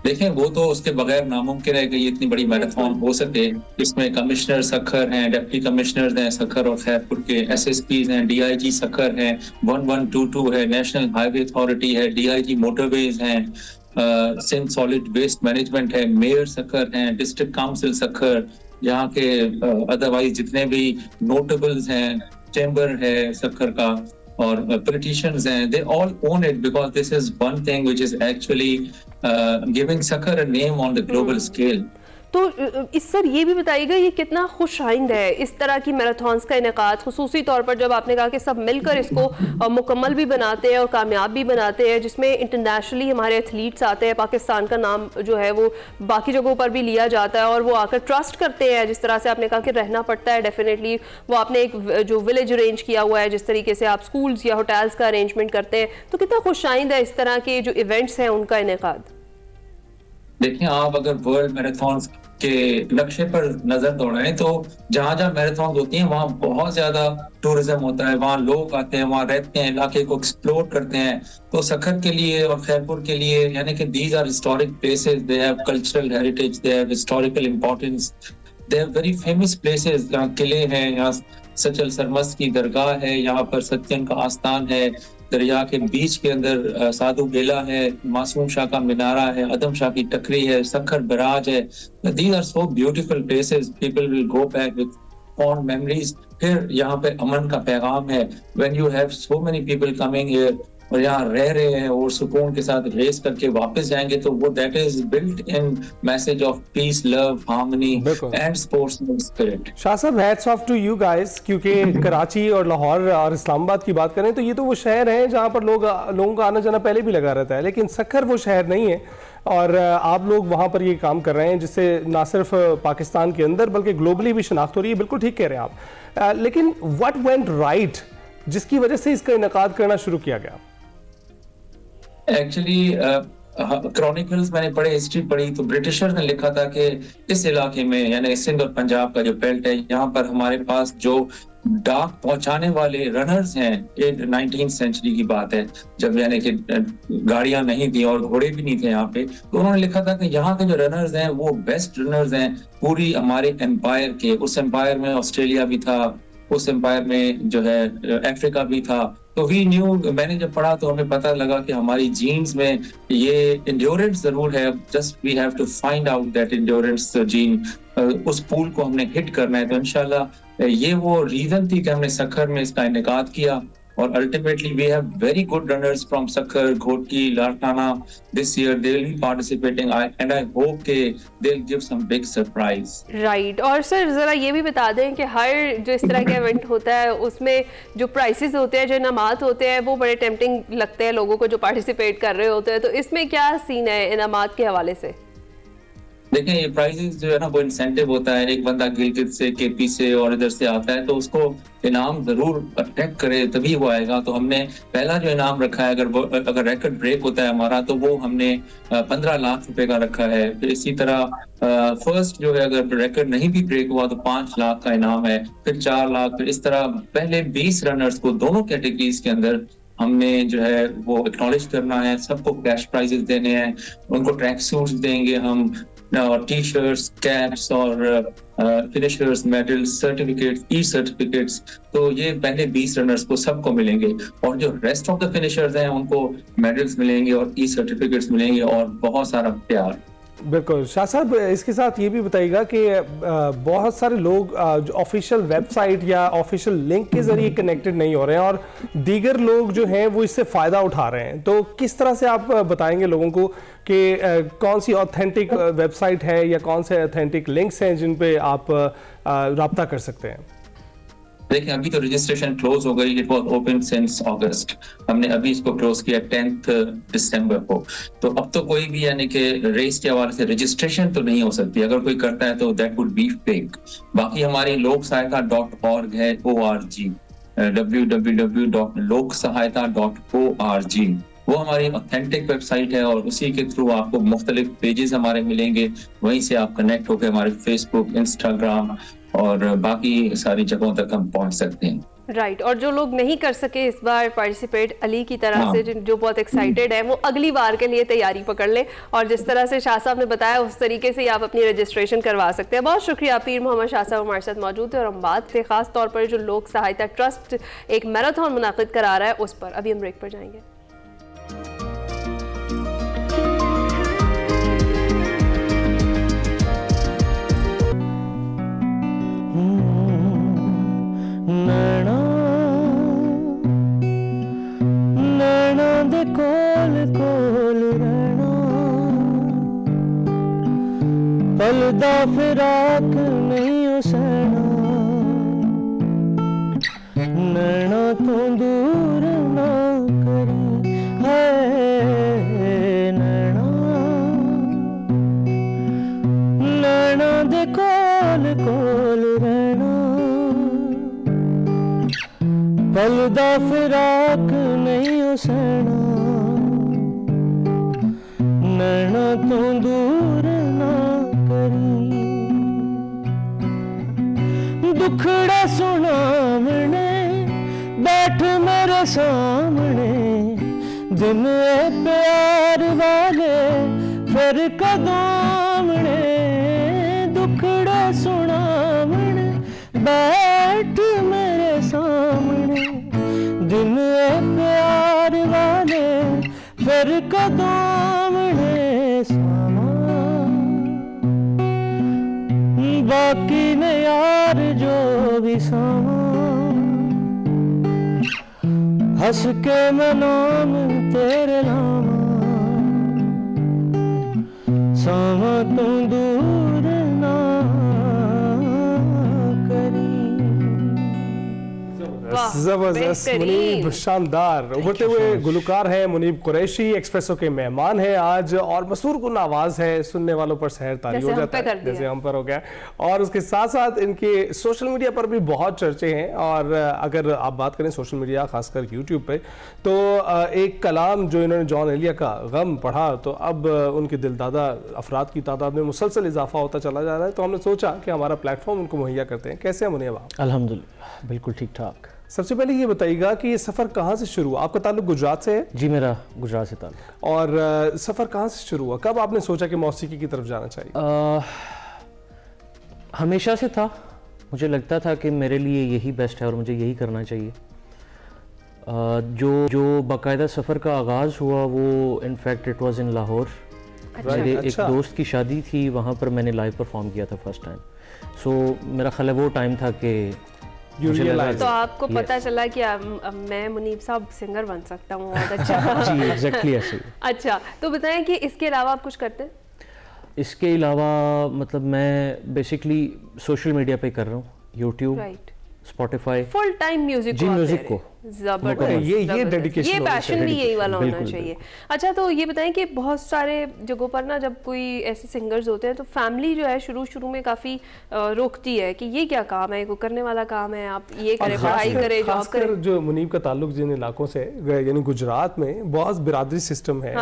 देखें, वो तो उसके बगैर नामुमकिन है कि ये इतनी बड़ी मैराथन हो सके। इसमें कमिश्नर सक्खर हैं, डिप्टी कमिश्नर्स हैं सक्खर और खैरपुर के, SSPs हैं, DIG सक्खर हैं, 1122 है, नेशनल हाईवे अथॉरिटी है, DIG मोटरवेज हैं, सिंध सॉलिड वेस्ट मैनेजमेंट है, मेयर सक्खर हैं, डिस्ट्रिक्ट काउंसिल सक्खर, यहाँ के अदरवाइज जितने भी नोटेबल्स हैं, चैम्बर है सक्खर का, और politicians हैं, they all own it because this is one thing which is actually giving Sakhar a name on the global scale।
तो इस सर ये भी बताइएगा ये कितना खुशाइंद है इस तरह की मैराथन्स का इनेकाद, खुसूसी तौर पर जब आपने कहा कि सब मिलकर इसको मुकम्मल भी बनाते हैं और कामयाब भी बनाते हैं, जिसमें इंटरनेशनली हमारे एथलीट्स आते हैं, पाकिस्तान का नाम जो है वो बाकी जगहों पर भी लिया जाता है और वो आकर ट्रस्ट करते हैं। जिस तरह से आपने कहा कि रहना पड़ता है, डेफिनेटली वो आपने एक जो विलेज अरेंज किया हुआ है, जिस तरीके से आप स्कूल्स या होटल्स का अरेंजमेंट करते हैं, तो कितना खुशाइंद है इस तरह के जो इवेंट्स हैं उनका इनेकाद?
देखिए, आप अगर वर्ल्ड मैराथन के नक्शे पर नजर दौड़ाएं तो जहां जहां मैराथन होती हैं वहां बहुत ज्यादा टूरिज्म होता है, वहां लोग आते हैं, वहां रहते हैं, इलाके को एक्सप्लोर करते हैं। तो सक्खर के लिए और खैरपुर के लिए यानी कि these are historic places, they have cultural heritage, they have historical importance, they have very famous places. यहाँ किले हैं, यहाँ सचल सरमस्त की दरगाह है, यहाँ पर सत्यन का आस्थान है, दरिया के बीच के अंदर साधु बेला है, मासूम शाह का मीनारा है, अदम शाह की टकरी है, सक्खर बराज है। These are so beautiful places, people will go back with fond memories। फिर यहाँ पे अमन का पैगाम है, when you have so many people coming here और यहाँ रह रहे हैं और सुकून के साथ रेस करके वापस जाएंगे, तो वो that is built in message of peace, love, harmony and sportsman spirit.
Shah Sahab, hats off to you guys, क्योंकि कराची और लाहौर और इस्लामाबाद की बात करें तो ये तो वो शहर हैं जहाँ पर लोगों का आना जाना पहले भी लगा रहता है, लेकिन सक्खर वो शहर नहीं है और आप लोग वहाँ पर ये काम कर रहे हैं जिससे ना सिर्फ पाकिस्तान के अंदर बल्कि ग्लोबली भी शनाख्त हो रही है। बिल्कुल ठीक कह रहे हैं आप, लेकिन व्हाट वेंट राइट जिसकी वजह से इसका इनेकाद करना शुरू किया गया?
एक्चुअली क्रॉनिकल्स मैंने पढ़े, हिस्ट्री पढ़ी, तो ब्रिटिशर्स ने लिखा था कि इस इलाके में यानी सिंध और पंजाब का जो बेल्ट है, यहाँ पर हमारे पास जो डाक पहुंचाने वाले रनर्स हैं, ये 19th सेंचुरी की बात है, जब यानी कि गाड़ियां नहीं थी और घोड़े भी नहीं थे यहाँ पे, तो उन्होंने लिखा था कि यहाँ के जो रनर्स हैं वो बेस्ट रनर्स हैं पूरी हमारे एम्पायर के। उस एम्पायर में ऑस्ट्रेलिया भी था, उस एम्पायर में जो है अफ्रीका भी था। तो वी न्यू, मैंने जब पढ़ा तो हमें पता लगा कि हमारी जीन्स में ये इंड्योरेंस जरूर है, just we have to find out that endurance gene, उस पूल को हमने हिट करना है। तो इंशाल्लाह ये वो रीजन थी कि हमने सक्खर में इसका इनेकाद किया और ultimately we have very good runners from Sukkur, Ghotki, Larkana this year they will be participating and I hope के they will give some big surprise.
Right. और सर जरा ये भी बता दें कि हर जो इस तरह का इवेंट होता है उसमें जो प्राइसेस होते हैं, जो इनामात होते हैं, वो बड़े टेम्पटिंग लगते हैं लोगों को जो पार्टिसिपेट कर रहे होते हैं, तो इसमें क्या सीन है इनामात के हवाले से?
देखिए ये प्राइजेस जो है ना वो इंसेंटिव होता है। एक बंदा गिलगित से, केपी से और इधर से आता है तो उसको इनाम जरूर अटैक करे तभी वो आएगा। तो हमने पहला जो इनाम रखा है, अगर रिकॉर्ड ब्रेक होता है हमारा तो वो हमने 15 लाख रुपए का रखा है। फिर इसी तरह फर्स्ट जो है अगर रिकॉर्ड नहीं भी ब्रेक हुआ तो 5 लाख का इनाम है, फिर 4 लाख, फिर इस तरह पहले 20 रनर्स को दोनों कैटेगरीज के अंदर हमने जो है वो एक्नॉलेज करना है। सबको कैश प्राइजेस देने हैं, उनको ट्रैक सूट्स देंगे हम, और टी शर्ट्स, कैप्स और फिनिशर्स, मेडल्स, सर्टिफिकेट्स, ई सर्टिफिकेट्स। तो ये पहले 20 रनर्स को सबको मिलेंगे और जो रेस्ट ऑफ द फिनिशर्स हैं उनको मेडल्स मिलेंगे और ई सर्टिफिकेट्स मिलेंगे और बहुत सारा प्यार।
बिल्कुल। शाह साहब इसके साथ ये भी बताइएगा कि बहुत सारे लोग ऑफिशियल वेबसाइट या ऑफिशियल लिंक के जरिए कनेक्टेड नहीं हो रहे हैं और दीगर लोग जो हैं वो इससे फ़ायदा उठा रहे हैं, तो किस तरह से आप बताएंगे लोगों को कि कौन सी ऑथेंटिक वेबसाइट है या कौन से ऑथेंटिक लिंक्स हैं जिन पे आप रब्ता कर सकते हैं?
देखिए अभी तो रजिस्ट्रेशन क्लोज हो गई, इट वाज ओपन सिंस अगस्त, हमने अभी इसको क्लोज किया 10 दिसंबर को। तो अब तो कोई भी यानी कि रेस के हवाले से रजिस्ट्रेशन तो नहीं हो सकती, अगर कोई करता है तो दैट वुड बी फेक। बाकी हमारी loksahayata.org है, ORG, www.loksahayata.org, वो हमारी ऑथेंटिक वेबसाइट है और उसी के थ्रू आपको मुख्तलिफ पेजेस हमारे मिलेंगे, वहीं से आप कनेक्ट होकर हमारे फेसबुक, इंस्टाग्राम और बाकी सारी जगहों तक हम पहुंच सकते हैं।
राइट। और जो लोग नहीं कर सके इस बार पार्टिसिपेट अली की तरह से, जो बहुत एक्साइटेड है, वो अगली बार के लिए तैयारी पकड़ लें और जिस तरह से शाह साहब ने बताया उस तरीके से आप अपनी रजिस्ट्रेशन करवा सकते हैं। बहुत शुक्रिया पीर मोहम्मद शाह साहब हमारे साथ मौजूद है और हम बात थे खास तौर पर जो लोक सहायता ट्रस्ट एक मैराथन मुनाकिद करा रहा है उस पर। अभी हम ब्रेक पर जाएंगे।
कोल कोल रहना, पलदा फिराक नहीं उसना, नैना तो दूर ना करी है नैना, नैना दे कोल कोल रहना, पलदा फिराक नहीं उसना, नैना तो दूर ना करी, दुखड़ा सुनावने बैठ मेरे सामने, दिन प्यार वाले फिर कदामने, दुखड़ा सुनावने बैठ मेरे सामने, दिन प्यार वाले फिर कदामने सामा, बाकी ने यार जो भी सामा, हंस के मैं नाम तेरे लामा, सामा तू दूर ना करी।
जबरदस्त मुनीब, शानदार। उभरते हुए गुलकार हैं मुनीब कुरैशी, एक्सप्रेसो के मेहमान हैं आज और मसूर गुन आवाज है, सुनने वालों पर सहर तारी हो जाता है जैसे हम पर हो गया। और उसके साथ साथ इनके सोशल मीडिया पर भी बहुत चर्चे हैं और अगर आप बात करें सोशल मीडिया खासकर यूट्यूब पे तो एक कलाम जो इन्होंने जॉन एलिया का गम पढ़ा तो अब उनके दिलदादा अफराद की तादाद में मुसलसल इजाफा होता चला जा रहा है, तो हमने सोचा कि हमारा प्लेटफॉर्म उनको मुहैया करते हैं। कैसे हैं मुनीब आप?
अल्हम्दुलिल्लाह बिल्कुल ठीक ठाक।
सबसे पहले ये बताइएगा कि ये सफ़र कहाँ से शुरू हुआ? आपका ताल्लुक गुजरात से है?
जी मेरा गुजरात से ताल्लुक।
और सफ़र कहाँ से शुरू हुआ? कब आपने सोचा कि मौसीकी की तरफ जाना चाहिए?
हमेशा से था, मुझे लगता था कि मेरे लिए यही बेस्ट है और मुझे यही करना चाहिए। जो बाकायदा सफ़र का आगाज़ हुआ वो in fact it was in Lahore. मेरे एक दोस्त की शादी थी, वहाँ पर मैंने लाइव परफॉर्म किया था फर्स्ट टाइम। सो मेरा ख्याल है वो टाइम था कि
तो
आपको पता चला कि मैं मुनीब साहब सिंगर बन सकता हूँ। बहुत अच्छा।
जी एग्जैक्टली ऐसे।
अच्छा, तो बताएं कि इसके अलावा आप कुछ करते हैं?
इसके अलावा मतलब मैं बेसिकली सोशल मीडिया पे कर रहा हूँ, YouTube, Spotify,
full time music
जी, म्यूजिक को
जबरदस्त।
ये डेडिकेशन,
ये पैशन भी यही वाला होना चाहिए। अच्छा, तो ये बताएं कि बहुत सारे जगहों पर ना जब कोई ऐसे सिंगर्स होते हैं तो फैमिली जो है शुरू में काफी रोकती है कि ये क्या काम है, को करने वाला काम है, आप ये करें, पढ़ाई करें, जॉब करें।
जो मुनीब का ताल्लुक जिन इलाकों से यानी गुजरात में बहुत बिरादरी सिस्टम है,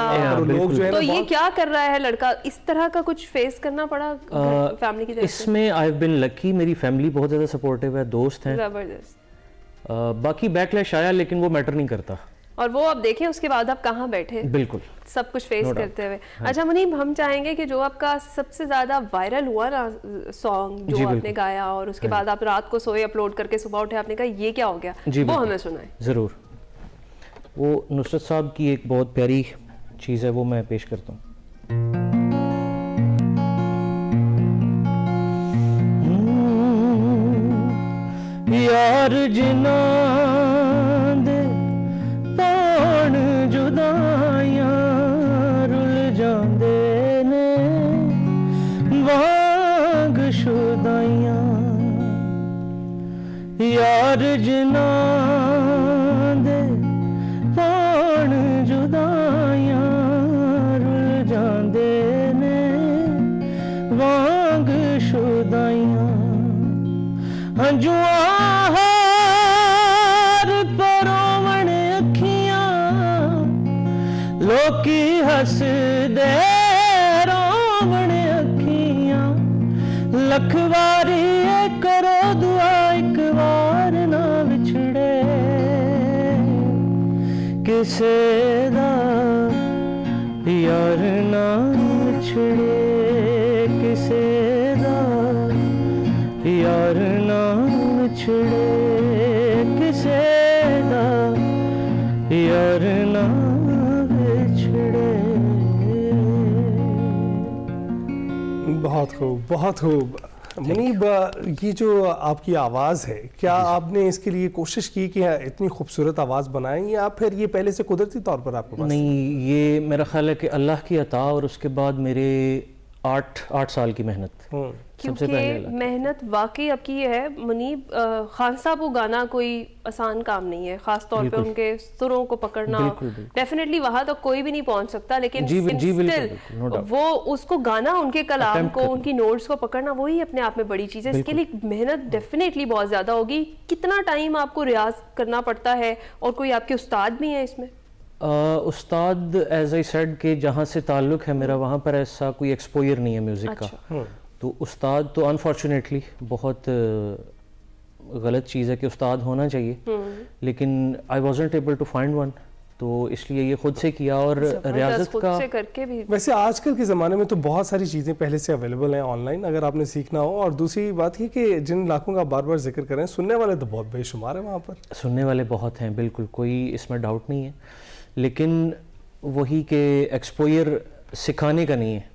लोग जो है तो ये क्या कर रहा है लड़का, इस तरह का कुछ फेस करना पड़ा फैमिली की तरफ से?
इसमें आई हैव बीन लकी, मेरी फैमिली बहुत ज्यादा सपोर्टिव है, दोस्त हैं
जबरदस्त।
बाकी बैकलैश आया लेकिन वो मैटर नहीं करता।
और वो आप देखें उसके बाद आप कहाँ बैठे,
बिल्कुल
सब कुछ फेस करते हुए। अच्छा मुनीब, हम चाहेंगे कि जो आपका सबसे ज्यादा वायरल हुआ ना सॉन्ग जो आपने गाया और उसके बाद आप रात को सोए, अपलोड करके सुबह उठे, आपने कहा ये क्या हो गया, वो हमें सुनाए।
जरूर। वो नुसरत साहब की एक बहुत प्यारी चीज है, वो मैं पेश करता हूँ। यार जिना दे पाण जुदाइयां रुल जांदे ने वांग शुदाइयां, यार जिना दे पाण जुदाइयां रुल जांदे ने वांग शुदाइयां, हंजुआ लोकी हस दे रोवण अखियां, लख वारी करो दुआ एक बार ना विछड़े किसे दा यार ना विछड़े, किसे दा यार ना विछड़े, किसे दा यार ना
बहुत खूब, बहुत खूब। मुनीब, ये जो आपकी आवाज़ है, क्या आपने इसके लिए कोशिश की कि इतनी खूबसूरत आवाज़ बनाएं या फिर ये पहले से कुदरती तौर पर आपको?
नहीं, ये मेरा ख्याल है कि अल्लाह की अता और उसके बाद मेरे 8 साल की मेहनत,
क्योंकि मेहनत वाकई आपकी है मुनीब। खान साहब को गाना कोई आसान काम नहीं है, खास तौर पे उनके सुरों को पकड़ना। डेफिनेटली वहां तक कोई भी नहीं पहुंच सकता, लेकिन स्टिल वो उसको गाना, उनके कलाम को, उनकी नोट्स को पकड़ना, वही अपने आप में बड़ी चीज है। इसके लिए मेहनत डेफिनेटली बहुत ज्यादा होगी। कितना टाइम आपको रियाज करना पड़ता है और कोई आपके उस्ताद भी हैं इसमें?
उस्ताद एज आई सेड कि जहाँ से ताल्लुक है मेरा, वहाँ पर ऐसा कोई एक्सपोजर नहीं है म्यूज़िक का। तो उस्ताद तो अनफॉर्चुनेटली बहुत गलत चीज़ है कि उस्ताद होना चाहिए, लेकिन I wasn't able to find one, तो इसलिए ये खुद से किया और रियाजत का
से करके भी।
वैसे आजकल के ज़माने में तो बहुत सारी चीज़ें पहले से अवेलेबल हैं ऑनलाइन, अगर आपने सीखना हो। और दूसरी बात ये कि जिन इलाकों का बार बार जिक्र करें, सुनने वाले तो बहुत बेशुमार हैं वहाँ पर।
सुनने वाले बहुत हैं, बिल्कुल, कोई इसमें डाउट नहीं है, लेकिन वही के एक्सपोजर सिखाने का नहीं है,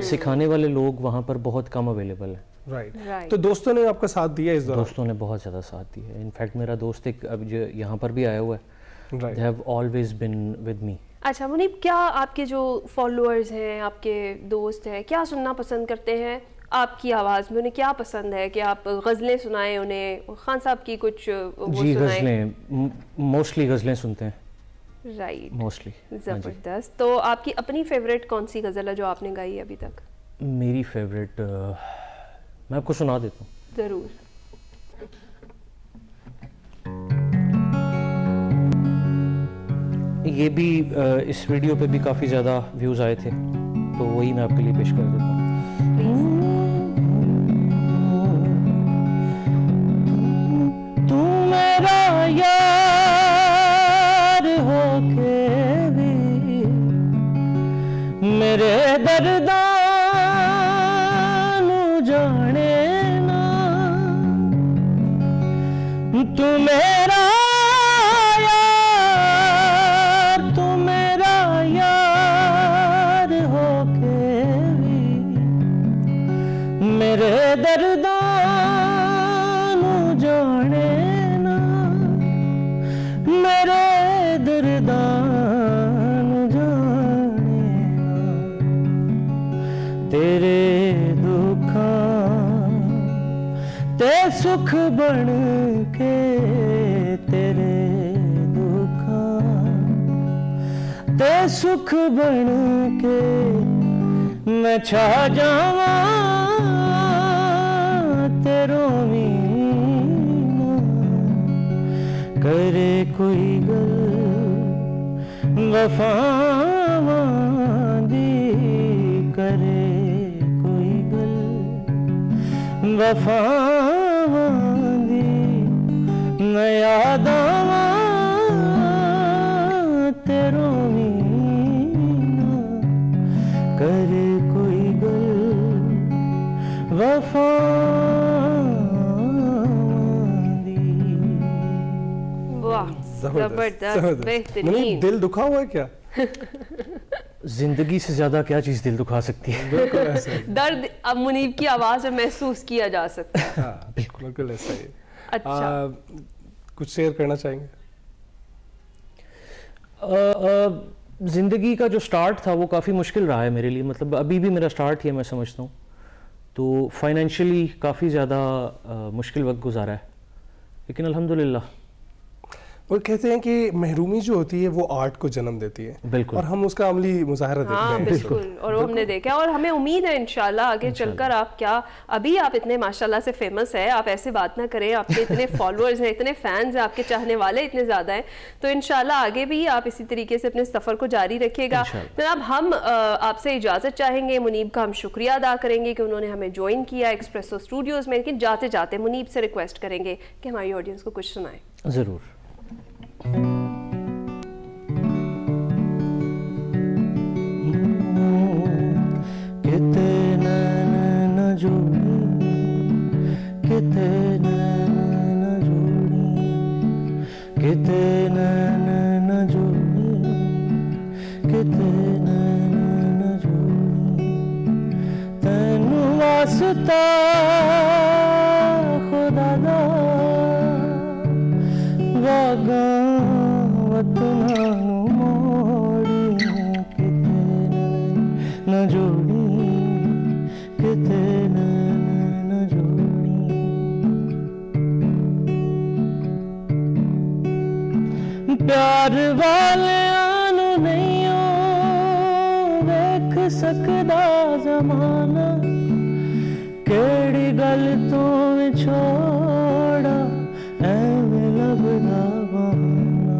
सिखाने वाले लोग वहाँ पर बहुत कम अवेलेबल है।
राइट। तो दोस्तों ने आपका साथ दिया इस दौरान?
दोस्तों ने बहुत ज़्यादा साथ दिया है। इनफैक्ट मेरा दोस्त एक अब जो यहाँ पर भी आया हुआ है, they have always been with me।
अच्छा मुनीब, क्या आपके जो फॉलोअर्स हैं, आपके दोस्त हैं, क्या सुनना पसंद करते हैं आपकी आवाज़ में? उन्हें क्या पसंद है कि आप गज़लें सुनाएं उन्हें? खान साहब की कुछ
जी गज़लें, मोस्टली गज़लें सुनते हैं।
Right,
mostly.
ज़बरदस्त। तो आपकी अपनी फेवरेट कौन सी गज़ल है जो आपने गाई है अभी तक?
मेरी फेवरेट मैं आपको सुना देता हूँ।
ज़रूर।
ये भी इस वीडियो पे भी काफ़ी ज़्यादा व्यूज़ आए थे, तो वही मैं आपके लिए पेश कर देता हूँ। तू मेरा यार होके भी मेरे दर्दां नू जाने ना, तू मेरा मेरे दर्दां नू जाने ते सुख बन के तेरे दुखा, ते सुख बन के मैं छा जावा तेरो मीना, करे कोई गल वफावां दी, करे कोई गल वफावां दी, मैं याद आवां तेरो मीना, करे कोई गल वफावां दी।
वाह, जबरदस्त, बेहतरीन।
दिल दुखा हुआ है क्या?
जिंदगी से ज्यादा क्या चीज दिल दुखा सकती है?
दर्द अब मुनीब की आवाज में महसूस किया जा सकता है।
हाँ, बिल्कुल ऐसा ही।
अच्छा,
कुछ शेयर करना चाहेंगे?
ज़िंदगी का जो स्टार्ट था वो काफ़ी मुश्किल रहा है मेरे लिए, मतलब अभी भी मेरा स्टार्ट ही है मैं समझता हूँ। तो फाइनेंशियली काफ़ी ज़्यादा मुश्किल वक्त गुजारा है, लेकिन अल्हम्दुलिल्लाह।
और कहते हैं कि महरूमी जो होती है वो आर्ट को जन्म देती है,
बिल्कुल,
और हम उसका अमली मुजाहरा देखते हैं।
बिल्कुल, और वो हमने देखा, और हमें उम्मीद है इंशाल्लाह आगे चलकर आप क्या, अभी आप इतने माशाल्लाह से फेमस है, आप ऐसे बात ना करें, आपके इतने फॉलोअर्स हैं, इतने फैंस हैं, आपके चाहने वाले इतने ज़्यादा हैं, तो इंशाल्लाह आगे भी आप इसी तरीके से अपने सफ़र को जारी रखिएगा। जनाब, हम आपसे इजाज़त चाहेंगे, मुनीब का हम शुक्रिया अदा करेंगे कि उन्होंने हमें ज्वाइन किया एक्सप्रेसो स्टूडियोज़ में, लेकिन जाते जाते मुनीब से रिक्वेस्ट करेंगे कि हमारी ऑडियंस को कुछ सुनाएं।
ज़रूर। कितने न जोड़ी, कितने न जोड़ी, कितने न जोड़ी, कितने न जोड़ी, तेनू वास्ता खुदा दा वागा वतना नू मोड़ी, कितने न जोड़ी, कितने न जोड़ी। प्यार वाले आनू नहीं हो देख सकदा ज़माना, केड़ी गल तू छोड़ा एवें लभदा बहाना,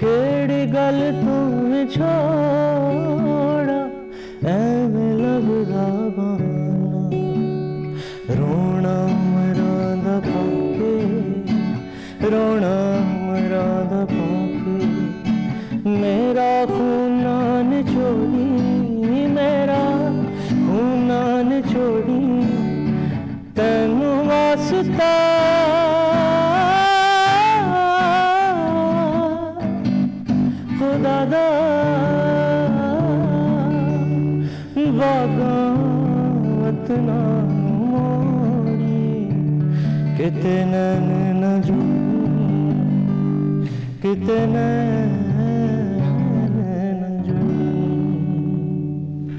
केड़ी गल तू छोड़ा एवें लभदा बहाना। रोना मरां दा पाके, रोना मरां दा पाके, मेरा खूना निचोड़ी, मेरा खूना निचोड़ी, तेनू वास्ता खुदा दा वागा वतना मोड़ी, कितने न जोड़ी, कितने